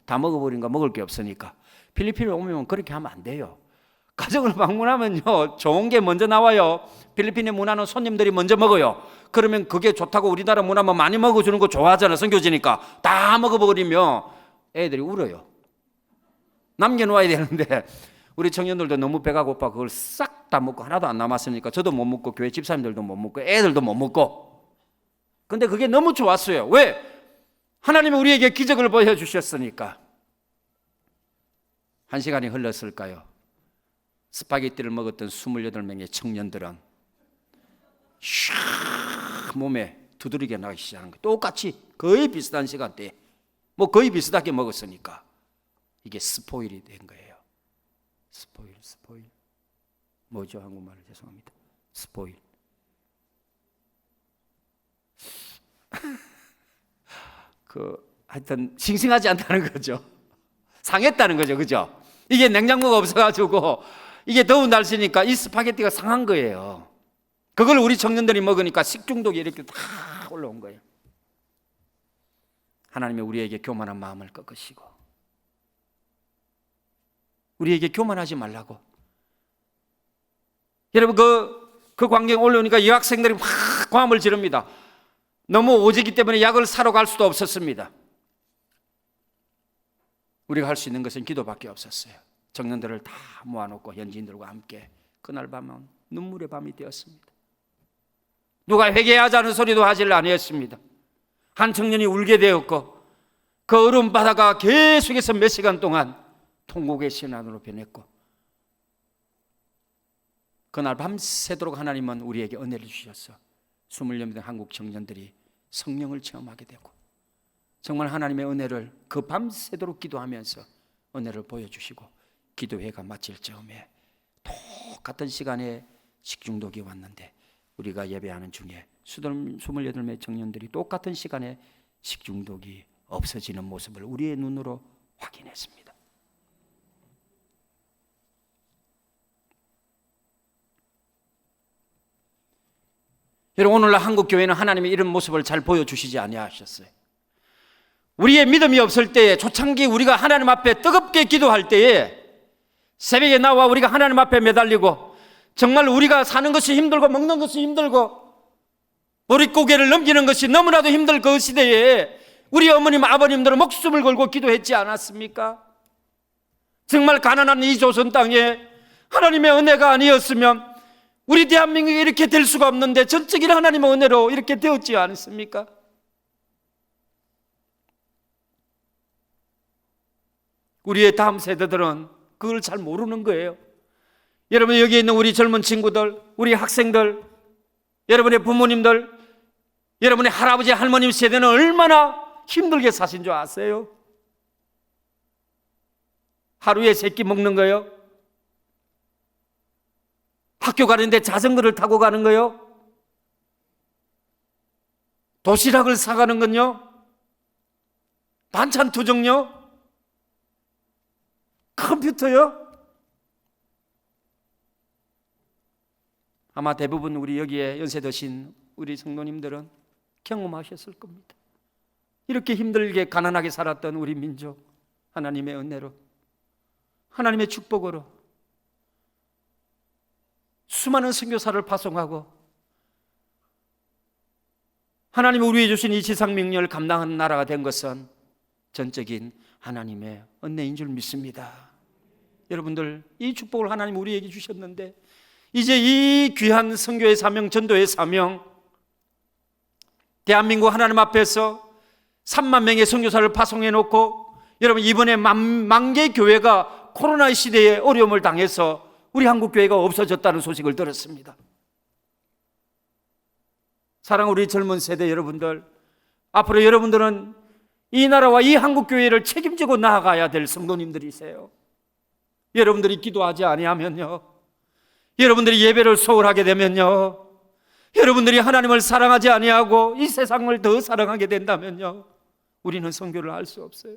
다 먹어버리니까 먹을 게 없으니까. 필리핀에 오면 그렇게 하면 안 돼요. 가정을 방문하면요, 좋은 게 먼저 나와요. 필리핀의 문화는 손님들이 먼저 먹어요. 그러면 그게 좋다고 우리나라 문화만 많이 먹어주는 거 좋아하잖아, 선교지니까. 다 먹어버리면 애들이 울어요. 남겨놓아야 되는데 우리 청년들도 너무 배가 고파 그걸 싹 다 먹고 하나도 안 남았으니까 저도 못 먹고 교회 집사님들도 못 먹고 애들도 못 먹고. 근데 그게 너무 좋았어요. 왜? 하나님이 우리에게 기적을 보여주셨으니까. 1시간이 흘렀을까요? 스파게티를 먹었던 28명의 청년들은 샥 몸에 두드리게 나기 시작하는 거예요. 똑같이 거의 비슷한 시간대에 뭐 거의 비슷하게 먹었으니까 이게 스포일이 된 거예요. 스포일. 뭐죠? 한국말로 죄송합니다. 스포일. 하여튼 싱싱하지 않다는 거죠. 상했다는 거죠. 그죠? 이게 냉장고가 없어가지고 이게 더운 날씨니까 이 스파게티가 상한 거예요. 그걸 우리 청년들이 먹으니까 식중독이 이렇게 다 올라온 거예요. 하나님이 우리에게 교만한 마음을 꺾으시고 우리에게 교만하지 말라고. 여러분 그 광경에 올라오니까 여학생들이 막 고함을 지릅니다. 너무 오지기 때문에 약을 사러 갈 수도 없었습니다. 우리가 할 수 있는 것은 기도밖에 없었어요. 청년들을 다 모아놓고 현지인들과 함께 그날 밤은 눈물의 밤이 되었습니다. 누가 회개하자는 소리도 하질 아니었습니다. 한 청년이 울게 되었고 그 얼음 바다가 계속해서 몇 시간 동안 통곡의 시간으로 변했고, 그날 밤새도록 하나님은 우리에게 은혜를 주셔서 20명 한국 청년들이 성령을 체험하게 되고 정말 하나님의 은혜를 그 밤새도록 기도하면서 은혜를 보여주시고 기도회가 마칠 즈음에 똑같은 시간에 식중독이 왔는데 우리가 예배하는 중에 28명 청년들이 똑같은 시간에 식중독이 없어지는 모습을 우리의 눈으로 확인했습니다. 여러분, 오늘날 한국 교회는 하나님의 이런 모습을 잘 보여주시지 아니하셨어요. 우리의 믿음이 없을 때에, 초창기 우리가 하나님 앞에 뜨겁게 기도할 때에 새벽에 나와 우리가 하나님 앞에 매달리고 정말 우리가 사는 것이 힘들고 먹는 것이 힘들고 머릿고개를 넘기는 것이 너무나도 힘들 그 시대에 우리 어머님 아버님들은 목숨을 걸고 기도했지 않았습니까? 정말 가난한 이 조선 땅에 하나님의 은혜가 아니었으면 우리 대한민국이 이렇게 될 수가 없는데 전적인 하나님의 은혜로 이렇게 되었지 않습니까? 우리의 다음 세대들은 그걸 잘 모르는 거예요. 여러분, 여기 있는 우리 젊은 친구들, 우리 학생들, 여러분의 부모님들, 여러분의 할아버지 할머님 세대는 얼마나 힘들게 사신 줄 아세요? 하루에 3끼 먹는 거요? 학교 가는데 자전거를 타고 가는 거요? 도시락을 사가는 건요? 반찬 투정요? 컴퓨터요? 아마 대부분 우리 여기에 연세 드신 우리 성도님들은 경험하셨을 겁니다. 이렇게 힘들게 가난하게 살았던 우리 민족, 하나님의 은혜로, 하나님의 축복으로 수많은 선교사를 파송하고 하나님이 우리에게 주신 이 지상 명령을 감당하는 나라가 된 것은 전적인 하나님의 은혜인 줄 믿습니다. 여러분들, 이 축복을 하나님 우리에게 주셨는데 이제 이 귀한 선교의 사명, 전도의 사명, 대한민국 하나님 앞에서 3만 명의 선교사를 파송해 놓고, 여러분 이번에 만 개 교회가 코로나 시대에 어려움을 당해서 우리 한국 교회가 없어졌다는 소식을 들었습니다. 사랑하는 우리 젊은 세대 여러분들, 앞으로 여러분들은 이 나라와 이 한국 교회를 책임지고 나아가야 될 성도님들이세요. 여러분들이 기도하지 아니하면요, 여러분들이 예배를 소홀하게 되면요, 여러분들이 하나님을 사랑하지 아니하고 이 세상을 더 사랑하게 된다면요, 우리는 선교를 할 수 없어요.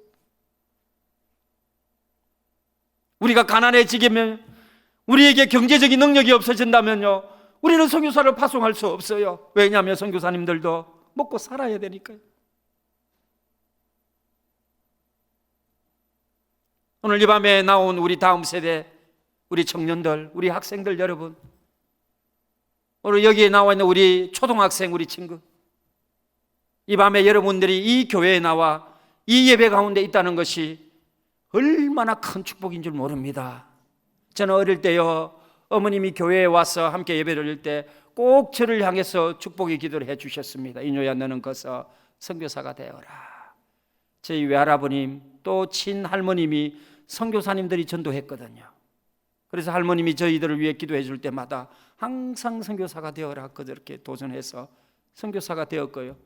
우리가 가난해지면, 우리에게 경제적인 능력이 없어진다면요, 우리는 선교사를 파송할 수 없어요. 왜냐하면 선교사님들도 먹고 살아야 되니까요. 오늘 이 밤에 나온 우리 다음 세대, 우리 청년들, 우리 학생들 여러분, 오늘 여기에 나와 있는 우리 초등학생, 우리 친구, 이 밤에 여러분들이 이 교회에 나와 이 예배 가운데 있다는 것이 얼마나 큰 축복인 줄 모릅니다. 저는 어릴 때요, 어머님이 교회에 와서 함께 예배를 드릴 때 꼭 저를 향해서 축복의 기도를 해 주셨습니다. 이노야, 너는 커서 선교사가 되어라. 저희 외할아버님 또 친할머님이 선교사님들이 전도했거든요. 그래서 할머님이 저희들을 위해 기도해 줄 때마다 항상 선교사가 되어라, 그렇게 도전해서 선교사가 되었고요.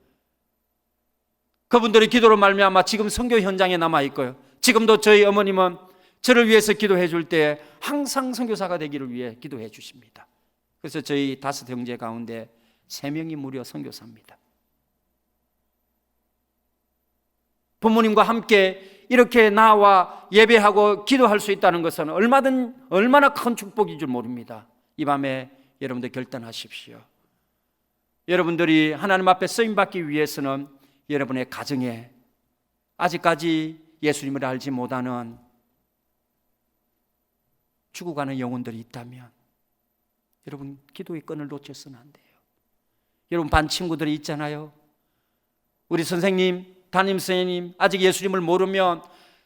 그분들의 기도로 말미암아 지금 선교 현장에 남아 있고요. 지금도 저희 어머님은 저를 위해서 기도해 줄 때 항상 선교사가 되기를 위해 기도해 주십니다. 그래서 저희 5 형제 가운데 3명이 무려 선교사입니다. 부모님과 함께 이렇게 나와 예배하고 기도할 수 있다는 것은 얼마나 큰 축복인 줄 모릅니다. 이 밤에 여러분들 결단하십시오. 여러분들이 하나님 앞에 쓰임받기 위해서는 여러분의 가정에 아직까지 예수님을 알지 못하는 죽어가는 영혼들이 있다면 여러분 기도의 끈을 놓쳐서는 안 돼요. 여러분 반 친구들이 있잖아요. 우리 선생님, 담임 선생님 아직 예수님을 모르면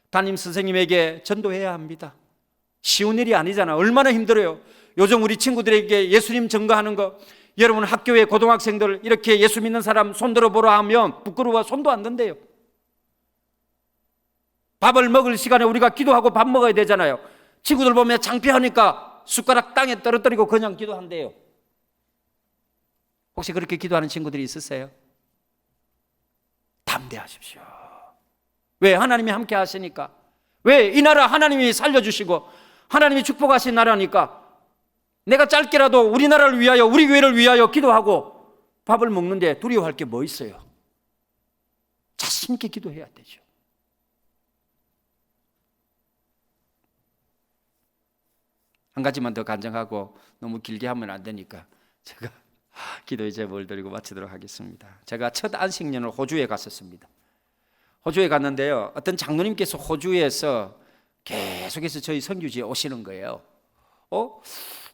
담임 선생님에게 전도해야 합니다. 쉬운 일이 아니잖아. 얼마나 힘들어요. 요즘 우리 친구들에게 예수님 전가하는 거, 여러분 학교에 고등학생들 이렇게 예수 믿는 사람 손 들어보라 하면 부끄러워 손도 안 든대요. 밥을 먹을 시간에 우리가 기도하고 밥 먹어야 되잖아요. 친구들 보면 창피하니까 숟가락 땅에 떨어뜨리고 그냥 기도한대요. 혹시 그렇게 기도하는 친구들이 있으세요? 담대하십시오. 왜? 하나님이 함께 하시니까. 왜? 이 나라 하나님이 살려주시고 하나님이 축복하신 나라니까. 내가 짧게라도 우리나라를 위하여, 우리 교회를 위하여 기도하고 밥을 먹는데 두려워할 게 뭐 있어요? 자신 있게 기도해야 되죠. 한 가지만 더 간증하고 너무 길게 하면 안 되니까 제가 기도의 제목을 드리고 마치도록 하겠습니다. 제가 첫 안식년을 호주에 갔었습니다. 호주에 갔는데요, 어떤 장로님께서 호주에서 계속해서 저희 선교지에 오시는 거예요.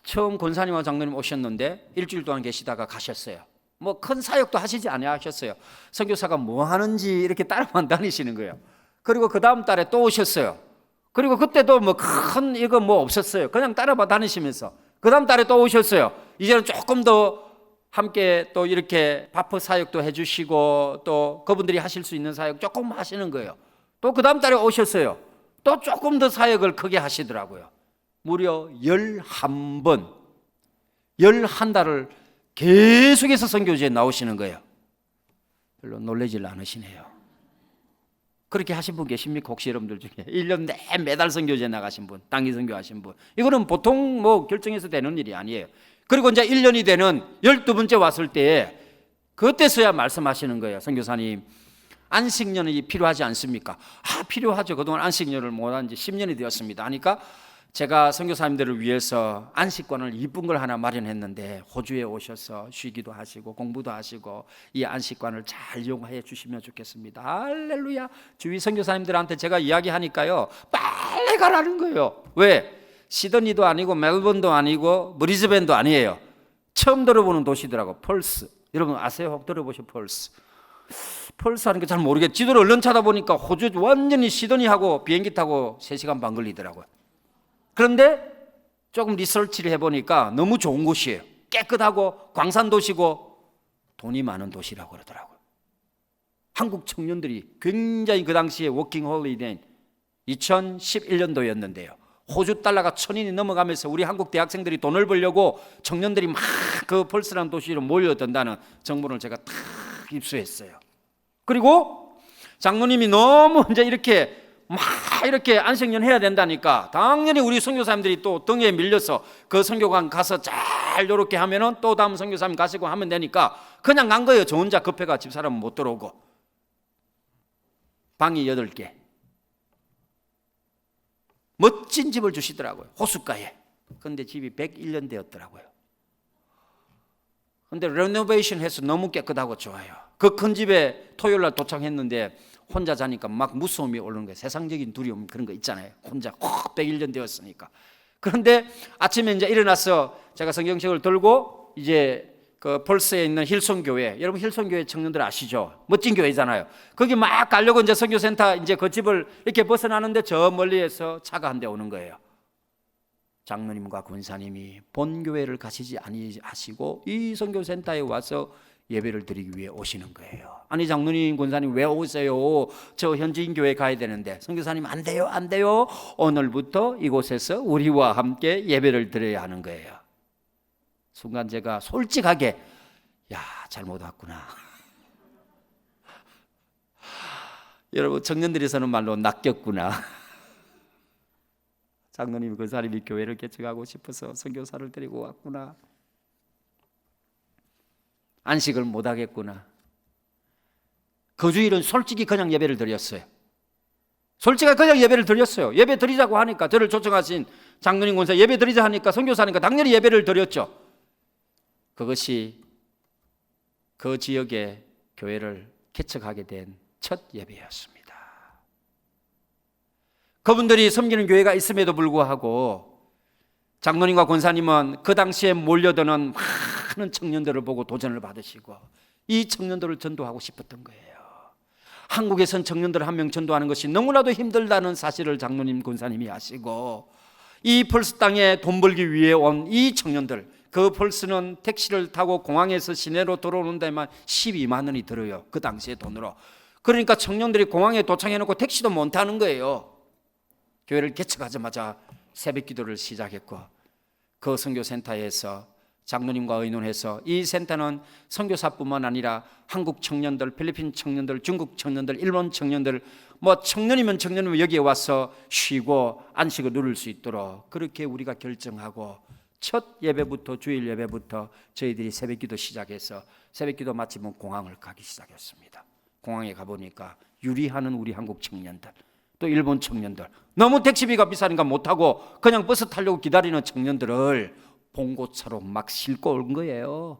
처음 권사님과 장로님 오셨는데 일주일 동안 계시다가 가셨어요. 뭐 큰 사역도 하시지 아니하셨어요. 선교사가 뭐 하는지 이렇게 따라만 다니시는 거예요. 그리고 그 다음 달에 또 오셨어요. 그리고 그때도 뭐 큰 이거 뭐 없었어요. 그냥 따라봐 다니시면서 그 다음 달에 또 오셨어요. 이제는 조금 더 함께 또 이렇게 바프 사역도 해주시고 또 그분들이 하실 수 있는 사역 조금 하시는 거예요. 또 그 다음 달에 오셨어요. 또 조금 더 사역을 크게 하시더라고요. 무려 11번, 11달을 계속해서 선교지에 나오시는 거예요. 별로 놀라질 않으시네요. 그렇게 하신 분 계십니까? 혹시 여러분들 중에 1년 내 매달 선교지에 나가신 분, 단기 선교하신 분, 이거는 보통 뭐 결정해서 되는 일이 아니에요. 그리고 이제 1년이 되는 12번째 왔을 때에 그때서야 말씀하시는 거예요. 선교사님, 안식년이 필요하지 않습니까? 필요하죠. 그동안 안식년을 못한 지 10년이 되었습니다 하니까 제가 선교사님들을 위해서 안식권을 이쁜 걸 하나 마련했는데 호주에 오셔서 쉬기도 하시고 공부도 하시고 이 안식권을 잘 이용해 주시면 좋겠습니다. 할렐루야. 주위 선교사님들한테 제가 이야기하니까요, 빨리 가라는 거예요. 왜? 시드니도 아니고 멜번도 아니고 브리즈번도 아니에요. 처음 들어보는 도시더라고. 펄스. 여러분 아세요? 혹 들어보신 펄스? 펄스 하는 게 잘 모르겠어요. 지도를 얼른 찾아보니까 호주 완전히 시드니하고 비행기 타고 3시간 반 걸리더라고요. 그런데 조금 리서치를 해보니까 너무 좋은 곳이에요. 깨끗하고 광산도시고 돈이 많은 도시라고 그러더라고요. 한국 청년들이 굉장히 그 당시에 워킹 홀리데이 2011년도였는데요. 호주 달러가 1,000원이 넘어가면서 우리 한국 대학생들이 돈을 벌려고 청년들이 막 그 펄스라는 도시로 몰려든다는 정보를 제가 탁 입수했어요. 그리고 장로님이 너무 이제 이렇게 막 이렇게 안식년 해야 된다니까 당연히 우리 선교사님들이 또 등에 밀려서 그 선교관 가서 잘 요렇게 하면은 또 다음 선교사님 가시고 하면 되니까 그냥 간 거예요. 저 혼자 급해가 집사람은 못 들어오고. 방이 8개. 멋진 집을 주시더라고요. 호숫가에. 그런데 집이 101년 되었더라고요. 근데 레노베이션 해서 너무 깨끗하고 좋아요. 그 큰 집에 토요일 날 도착했는데 혼자 자니까 막 무서움이 오르는 거예요. 세상적인 두려움 그런 거 있잖아요. 혼자 101년 되었으니까. 그런데 아침에 이제 일어나서 제가 성경책을 들고 이제 그 펄스에 있는 힐송교회, 여러분 힐송교회 청년들 아시죠? 멋진 교회잖아요. 거기 막 가려고 이제 선교센터 이제 그 집을 이렇게 벗어나는데 저 멀리에서 차가 한 대 오는 거예요. 장로님과 권사님이 본교회를 가시지 아니하시고 이 선교센터에 와서 예배를 드리기 위해 오시는 거예요. 아니 장로님 권사님 왜 오세요? 저 현지인 교회 가야 되는데. 선교사님 안 돼요 안 돼요. 오늘부터 이곳에서 우리와 함께 예배를 드려야 하는 거예요. 순간 제가 솔직하게 야 잘못 왔구나. 여러분 청년들이 서는 말로 낚였구나. 장로님 권사님이 교회를 개척하고 싶어서 선교사를 데리고 왔구나. 안식을 못 하겠구나. 그 주일은 솔직히 그냥 예배를 드렸어요. 솔직하게 그냥 예배를 드렸어요. 예배 드리자고 하니까 저를 초청하신 장로님 권사 예배 드리자 하니까 선교사니까 당연히 예배를 드렸죠. 그것이 그 지역의 교회를 개척하게 된 첫 예배였습니다. 그분들이 섬기는 교회가 있음에도 불구하고 장로님과 권사님은 그 당시에 몰려드는 많은 청년들을 보고 도전을 받으시고 이 청년들을 전도하고 싶었던 거예요. 한국에선 청년들 한 명 전도하는 것이 너무나도 힘들다는 사실을 장로님 권사님이 아시고 이 펄스 땅에 돈 벌기 위해 온 이 청년들, 그 펄스는 택시를 타고 공항에서 시내로 들어오는 데만 12만 원이 들어요. 그 당시의 돈으로. 그러니까 청년들이 공항에 도착해놓고 택시도 못 타는 거예요. 교회를 개척하자마자 새벽 기도를 시작했고 그 선교센터에서 장로님과 의논해서 이 센터는 선교사뿐만 아니라 한국 청년들, 필리핀 청년들, 중국 청년들, 일본 청년들 뭐 청년이면 여기에 와서 쉬고 안식을 누릴 수 있도록 그렇게 우리가 결정하고 첫 예배부터 주일 예배부터 저희들이 새벽 기도 시작해서 새벽 기도 마치면 공항을 가기 시작했습니다. 공항에 가보니까 유리하는 우리 한국 청년들 또 일본 청년들 너무 택시비가 비싸니까 못하고 그냥 버스 타려고 기다리는 청년들을 봉고차로 막 싣고 온 거예요.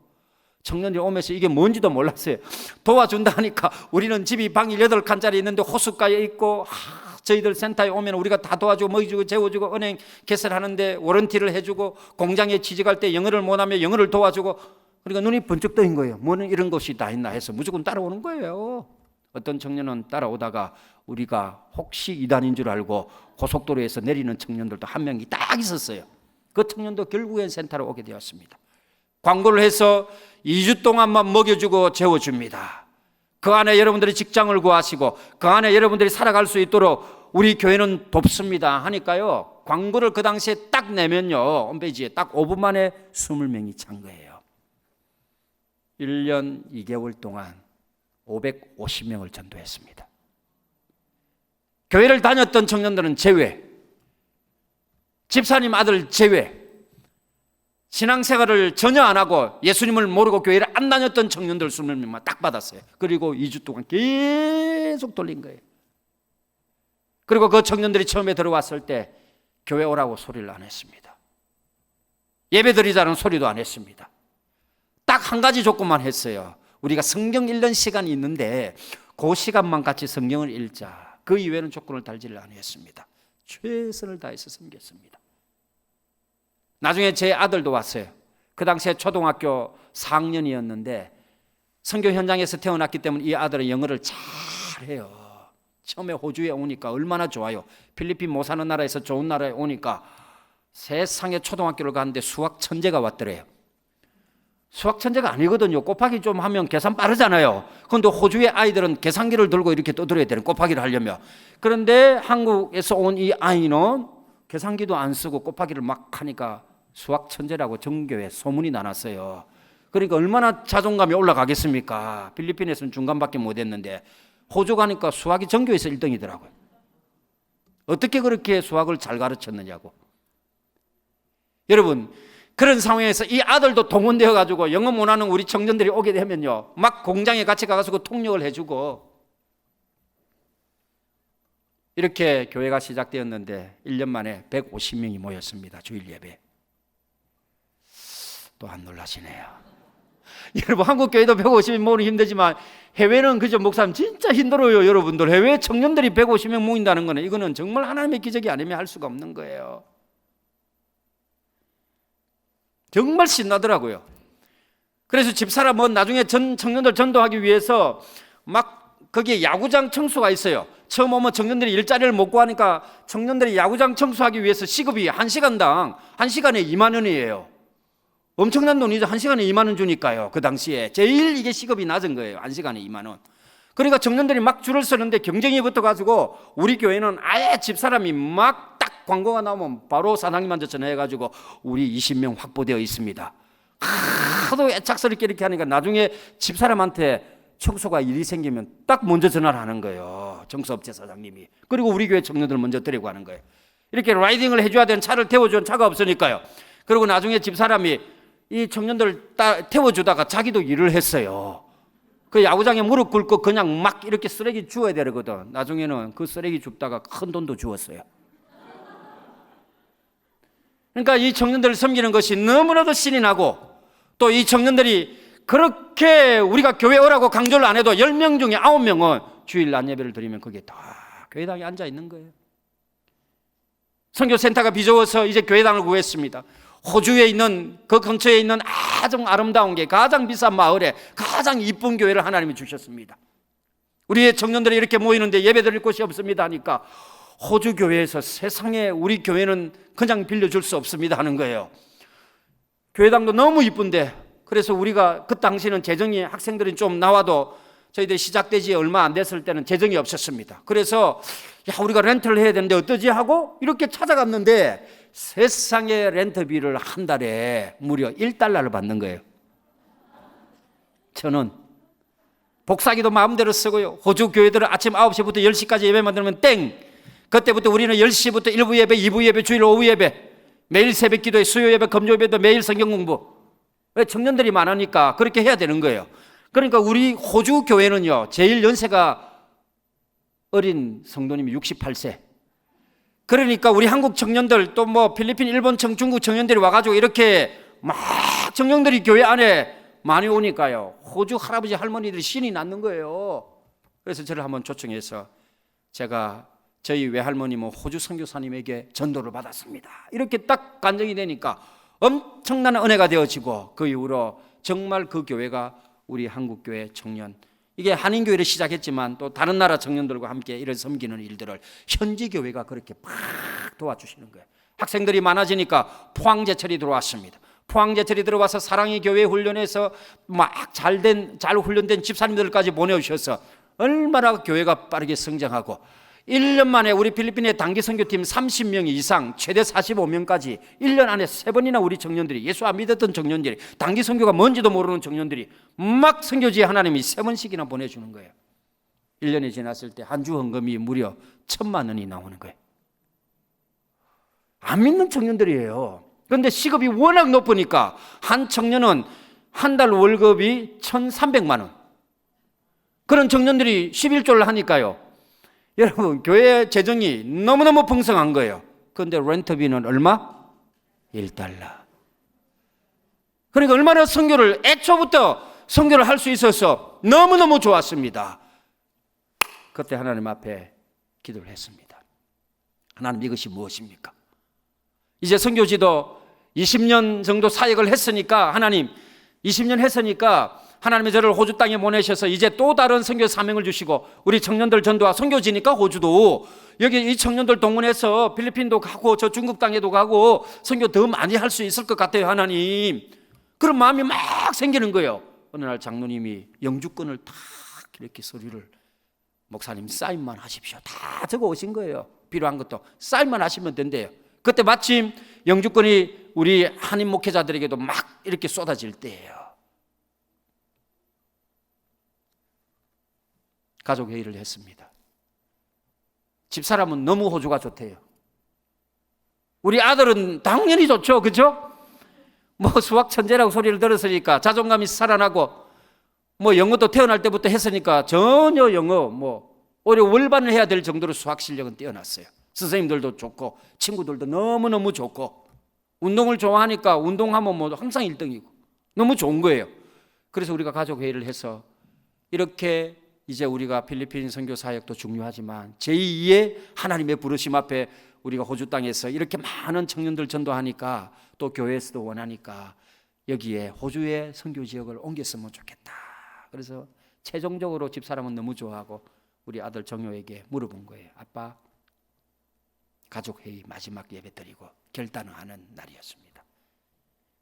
청년들이 오면서 이게 뭔지도 몰랐어요. 도와준다 하니까 우리는 집이 방이 8칸짜리 있는데 호숫가에 있고 저희들 센터에 오면 우리가 다 도와주고 먹여주고 재워주고 은행 개설하는데 워런티를 해주고 공장에 취직할 때 영어를 못하면 영어를 도와주고 그러니까 눈이 번쩍 뜨인 거예요. 뭐는 이런 것이 다 있나 해서 무조건 따라오는 거예요. 어떤 청년은 따라오다가 우리가 혹시 이단인 줄 알고 고속도로에서 내리는 청년들도 한 명이 딱 있었어요. 그 청년도 결국엔 센터로 오게 되었습니다. 광고를 해서 2주 동안만 먹여주고 재워줍니다. 그 안에 여러분들이 직장을 구하시고 그 안에 여러분들이 살아갈 수 있도록 우리 교회는 돕습니다 하니까요. 광고를 그 당시에 딱 내면요. 홈페이지에 딱 5분 만에 20명이 찬 거예요. 1년 2개월 동안 550명을 전도했습니다. 교회를 다녔던 청년들은 제외, 집사님 아들 제외, 신앙생활을 전혀 안 하고 예수님을 모르고 교회를 안 다녔던 청년들 20명만 딱 받았어요. 그리고 2주 동안 계속 돌린 거예요. 그리고 그 청년들이 처음에 들어왔을 때 교회 오라고 소리를 안 했습니다. 예배 드리자는 소리도 안 했습니다. 딱 한 가지 조건만 했어요. 우리가 성경 읽는 시간이 있는데 그 시간만 같이 성경을 읽자. 그 이외에는 조건을 달지를 아니했습니다. 최선을 다해서 섬겼습니다. 나중에 제 아들도 왔어요. 그 당시에 초등학교 4학년이었는데 선교 현장에서 태어났기 때문에 이 아들은 영어를 잘해요. 처음에 호주에 오니까 얼마나 좋아요. 필리핀 못 사는 나라에서 좋은 나라에 오니까 세상에 초등학교를 가는데 수학 천재가 왔더래요. 수학 천재가 아니거든요. 곱하기 좀 하면 계산 빠르잖아요. 그런데 호주의 아이들은 계산기를 들고 이렇게 떠들어야 되는, 곱하기를 하려면. 그런데 한국에서 온 이 아이는 계산기도 안 쓰고 곱하기를 막 하니까 수학 천재라고 전교에 소문이 나났어요. 그러니까 얼마나 자존감이 올라가겠습니까? 필리핀에서는 중간밖에 못했는데 호주 가니까 수학이 전교에서 1등이더라고요. 어떻게 그렇게 수학을 잘 가르쳤느냐고. 여러분, 그런 상황에서 이 아들도 동원되어 가지고 영어 못하는 우리 청년들이 오게 되면요, 막 공장에 같이 가가지고 통역을 해주고, 이렇게 교회가 시작되었는데 1년 만에 150명이 모였습니다. 주일 예배. 또 안 놀라시네요. 여러분, 한국 교회도 150명 모으는 힘들지만 해외는 그죠, 목사님 진짜 힘들어요. 여러분들, 해외 청년들이 150명 모인다는 거는 이거는 정말 하나님의 기적이 아니면 할 수가 없는 거예요. 정말 신나더라고요. 그래서 집사람은 나중에 청년들 전도하기 위해서 막 거기에 야구장 청소가 있어요. 처음 오면 청년들이 일자리를 못 구하니까 청년들이 야구장 청소하기 위해서 시급이 1시간당 1시간에 2만 원이에요. 엄청난 돈이죠. 1시간에 2만 원 주니까요. 그 당시에 제일 이게 시급이 낮은 거예요. 1시간에 2만 원. 그러니까 청년들이 막 줄을 서는데 경쟁이 붙어가지고 우리 교회는 아예 집사람이 막 딱 광고가 나오면 바로 사장님한테 전화해가지고 우리 20명 확보되어 있습니다. 하도 애착스럽게 이렇게 하니까 나중에 집사람한테 청소가 일이 생기면 딱 먼저 전화를 하는 거예요. 청소업체 사장님이. 그리고 우리 교회 청년들 먼저 데리고 가는 거예요. 이렇게 라이딩을 해줘야 되는 차를 태워주는 차가 없으니까요. 그리고 나중에 집사람이 이 청년들 태워주다가 자기도 일을 했어요. 그 야구장에 무릎 꿇고 그냥 막 이렇게 쓰레기 주워야 되거든. 나중에는 그 쓰레기 줍다가 큰 돈도 주었어요. 그러니까 이 청년들을 섬기는 것이 너무나도 신이 나고, 또 이 청년들이 그렇게 우리가 교회 오라고 강조를 안 해도 10명 중에 9명은 주일 낮 예배를 드리면 거기에 다 교회당에 앉아 있는 거예요. 선교센터가 비좁아서 이제 교회당을 구했습니다. 호주에 있는 그 근처에 있는 아주 아름다운 게 가장 비싼 마을에 가장 이쁜 교회를 하나님이 주셨습니다. 우리의 청년들이 이렇게 모이는데 예배 드릴 곳이 없습니다 하니까 호주 교회에서 세상에 우리 교회는 그냥 빌려줄 수 없습니다 하는 거예요. 교회당도 너무 이쁜데, 그래서 우리가 그 당시는 재정이, 학생들이 좀 나와도 저희들 시작되지 얼마 안 됐을 때는 재정이 없었습니다. 그래서 야, 우리가 렌트를 해야 되는데 어떠지 하고 이렇게 찾아갔는데 세상에 렌트비를 한 달에 무려 $1를 받는 거예요. 저는 복사기도 마음대로 쓰고요. 호주 교회들은 아침 9시부터 10시까지 예배만 들으면 땡. 그때부터 우리는 10시부터 1부 예배, 2부 예배, 주일 오후 예배, 매일 새벽 기도에 수요 예배, 금요 예배도 매일 성경 공부. 왜? 청년들이 많으니까 그렇게 해야 되는 거예요. 그러니까 우리 호주 교회는요, 제일 연세가 어린 성도님이 68세. 그러니까 우리 한국 청년들, 또 뭐 필리핀, 일본 중국 청년들이 와가지고 이렇게 막 청년들이 교회 안에 많이 오니까요, 호주 할아버지 할머니들이 신이 났는 거예요. 그래서 저를 한번 초청해서 제가 저희 외할머님은 호주 선교사님에게 전도를 받았습니다. 이렇게 딱 간증이 되니까 엄청난 은혜가 되어지고, 그 이후로 정말 그 교회가 우리 한국교회 청년, 이게 한인교회를 시작했지만 또 다른 나라 청년들과 함께 이런 섬기는 일들을 현지 교회가 그렇게 막 도와주시는 거예요. 학생들이 많아지니까 포항제철이 들어왔습니다. 포항제철이 들어와서 사랑의 교회 훈련해서 막 잘 훈련된 집사님들까지 보내주셔서 얼마나 교회가 빠르게 성장하고, 1년 만에 우리 필리핀의 단기 선교팀 30명 이상, 최대 45명까지 1년 안에 3번이나 우리 청년들이, 예수 안 믿었던 청년들이, 단기 선교가 뭔지도 모르는 청년들이 막 선교지에 하나님이 3번씩이나 보내주는 거예요. 1년이 지났을 때 한 주 헌금이 무려 1,000만 원이 나오는 거예요. 안 믿는 청년들이에요. 그런데 시급이 워낙 높으니까 한 청년은 한 달 월급이 1,300만 원. 그런 청년들이 11조를 하니까요, 여러분, 교회 재정이 너무너무 풍성한 거예요. 그런데 렌트비는 얼마? $1. 그러니까 얼마나 선교를, 애초부터 선교를 할 수 있어서 너무너무 좋았습니다. 그때 하나님 앞에 기도를 했습니다. 하나님, 이것이 무엇입니까? 이제 선교지도 20년 정도 사역을 했으니까, 하나님 20년 했으니까 하나님이 저를 호주 땅에 보내셔서 이제 또 다른 선교 사명을 주시고, 우리 청년들 전도와 선교지니까 호주도 여기 이 청년들 동원해서 필리핀도 가고 저 중국 땅에도 가고 선교 더 많이 할 수 있을 것 같아요, 하나님. 그런 마음이 막 생기는 거예요. 어느 날 장로님이 영주권을 탁 이렇게 서류를, 목사님 사인만 하십시오, 다 적어 오신 거예요. 필요한 것도 사인만 하시면 된대요. 그때 마침 영주권이 우리 한인 목회자들에게도 막 이렇게 쏟아질 때예요. 가족 회의를 했습니다. 집사람은 너무 호주가 좋대요. 우리 아들은 당연히 좋죠, 그죠? 뭐 수학 천재라고 소리를 들었으니까 자존감이 살아나고, 뭐 영어도 태어날 때부터 했으니까 전혀 영어 오히려 월반을 해야 될 정도로 수학 실력은 뛰어났어요. 선생님들도 좋고 친구들도 너무너무 좋고, 운동을 좋아하니까 운동하면 뭐 항상 1등이고 너무 좋은 거예요. 그래서 우리가 가족 회의를 해서 이렇게 이제 우리가 필리핀 선교 사역도 중요하지만 제2의 하나님의 부르심 앞에 우리가 호주 땅에서 이렇게 많은 청년들 전도하니까 또 교회에서도 원하니까 여기에 호주의 선교 지역을 옮겼으면 좋겠다. 그래서 최종적으로 집사람은 너무 좋아하고 우리 아들 정효에게 물어본 거예요. 아빠, 가족 회의 마지막 예배 드리고 결단을 하는 날이었습니다.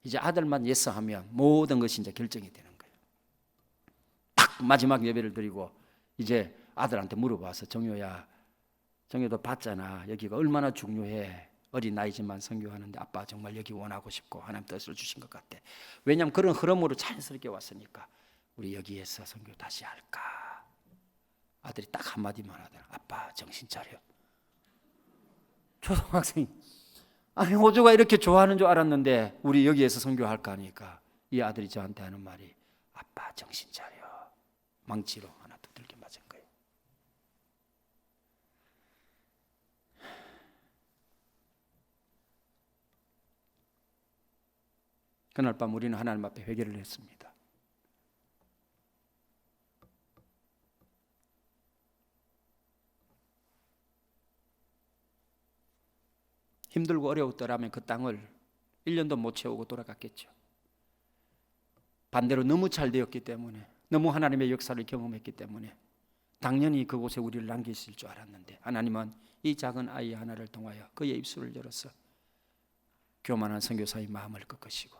이제 아들만 예스하면 모든 것이 이제 결정이 되는 거예요. 딱 마지막 예배를 드리고 이제 아들한테 물어봐서, 정효야, 정효도 봤잖아, 여기가 얼마나 중요해. 어린 나이지만 선교하는데 아빠 정말 여기 원하고 싶고 하나님 뜻을 주신 것 같아. 왜냐하면 그런 흐름으로 자연스럽게 왔으니까 우리 여기에서 선교 다시 할까. 아들이 딱 한마디만 하더라. 아빠 정신 차려. 초등학생, 아니 호주가 이렇게 좋아하는 줄 알았는데 우리 여기에서 선교할까 하니까 이 아들이 저한테 하는 말이, 아빠 정신 차려. 망치로 하나 두들겨 맞은 거예요. 그날 밤 우리는 하나님 앞에 회개를 했습니다. 힘들고 어려웠더라면 그 땅을 1년도 못 채우고 돌아갔겠죠. 반대로 너무 잘 되었기 때문에, 너무 하나님의 역사를 경험했기 때문에 당연히 그곳에 우리를 남기실 줄 알았는데, 하나님은 이 작은 아이 하나를 통하여 그의 입술을 열어서 교만한 선교사의 마음을 꺾으시고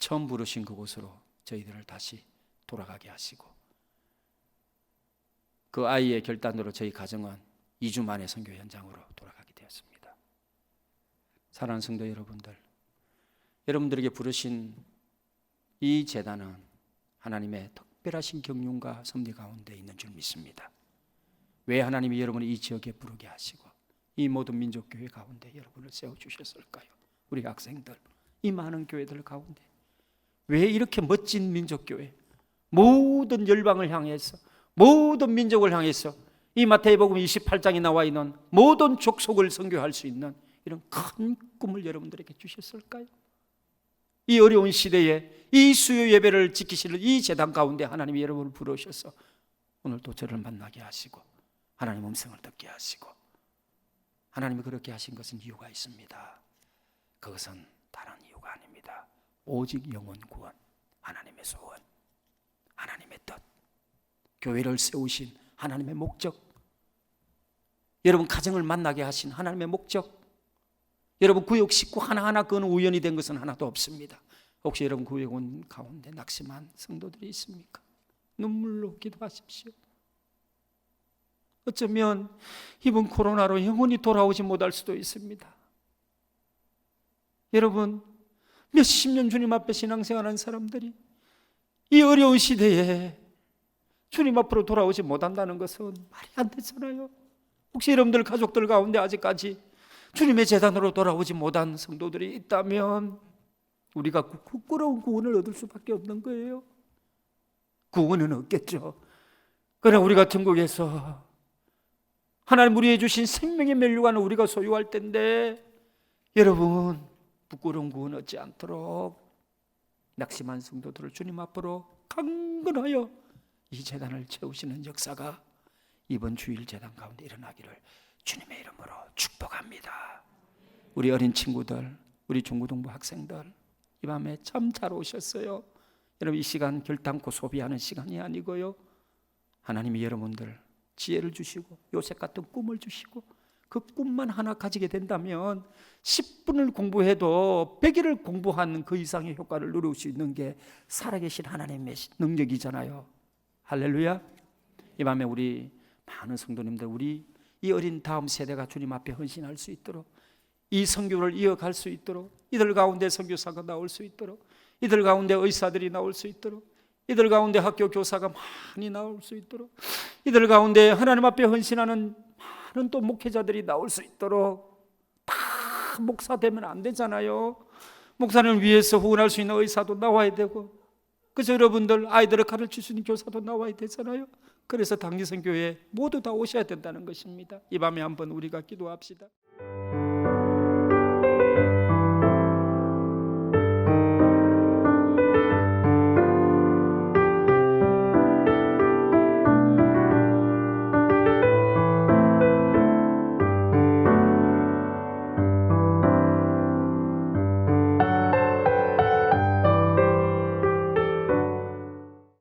처음 부르신 그곳으로 저희들을 다시 돌아가게 하시고, 그 아이의 결단으로 저희 가정은 2주 만에 선교 현장으로 돌아가게 되었습니다. 사랑하는 성도 여러분들, 여러분들에게 부르신 이 제단은 하나님의 특별하신 경륜과 섭리 가운데 있는 줄 믿습니다. 왜 하나님이 여러분을 이 지역에 부르게 하시고 이 모든 민족교회 가운데 여러분을 세워주셨을까요? 우리 학생들, 이 많은 교회들 가운데 왜 이렇게 멋진 민족교회, 모든 열방을 향해서, 모든 민족을 향해서 이 마태복음 28장에 나와 있는 모든 족속을 선교할 수 있는 이런 큰 꿈을 여러분들에게 주셨을까요? 이 어려운 시대에 이 수요 예배를 지키시는 이 제단 가운데 하나님이 여러분을 부르셔서 오늘도 저를 만나게 하시고 하나님 음성을 듣게 하시고, 하나님이 그렇게 하신 것은 이유가 있습니다. 그것은 다른 이유가 아닙니다. 오직 영혼 구원, 하나님의 소원, 하나님의 뜻, 교회를 세우신 하나님의 목적, 여러분 가정을 만나게 하신 하나님의 목적, 여러분 구역 식구 하나하나 그건 우연이 된 것은 하나도 없습니다. 혹시 여러분 구역원 가운데 낙심한 성도들이 있습니까? 눈물로 기도하십시오. 어쩌면 이번 코로나로 영원히 돌아오지 못할 수도 있습니다. 여러분, 몇십 년 주님 앞에 신앙생활하는 사람들이 이 어려운 시대에 주님 앞으로 돌아오지 못한다는 것은 말이 안 되잖아요. 혹시 여러분들 가족들 가운데 아직까지 주님의 제단으로 돌아오지 못한 성도들이 있다면 우리가 부끄러운 구원을 얻을 수밖에 없는 거예요. 구원은 없겠죠. 그러나 우리가 천국에서 하나님 우리에게 주신 생명의 면류관을 우리가 소유할 텐데, 여러분 부끄러운 구원 얻지 않도록 낙심한 성도들을 주님 앞으로 강건하여 이 제단을 채우시는 역사가 이번 주일 제단 가운데 일어나기를 주님의 이름으로 축복합니다. 우리 어린 친구들, 우리 중고등부 학생들, 이 밤에 참 잘 오셨어요. 여러분 이 시간 결단코 소비하는 시간이 아니고요, 하나님이 여러분들 지혜를 주시고 요셉 같은 꿈을 주시고 그 꿈만 하나 가지게 된다면 10분을 공부해도 100일을 공부한 그 이상의 효과를 누릴 수 있는 게 살아계신 하나님의 능력이잖아요. 할렐루야. 이 밤에 우리 많은 성도님들, 우리 이 어린 다음 세대가 주님 앞에 헌신할 수 있도록, 이 선교를 이어갈 수 있도록, 이들 가운데 선교사가 나올 수 있도록, 이들 가운데 의사들이 나올 수 있도록, 이들 가운데 학교 교사가 많이 나올 수 있도록, 이들 가운데 하나님 앞에 헌신하는 많은 또 목회자들이 나올 수 있도록. 다 목사 되면 안 되잖아요. 목사를 위해서 후원할 수 있는 의사도 나와야 되고, 그래서 여러분들 아이들을 가르칠 수 있는 교사도 나와야 되잖아요. 그래서 당리선 교회에 모두 다 오셔야 된다는 것입니다. 이 밤에 한번 우리가 기도합시다.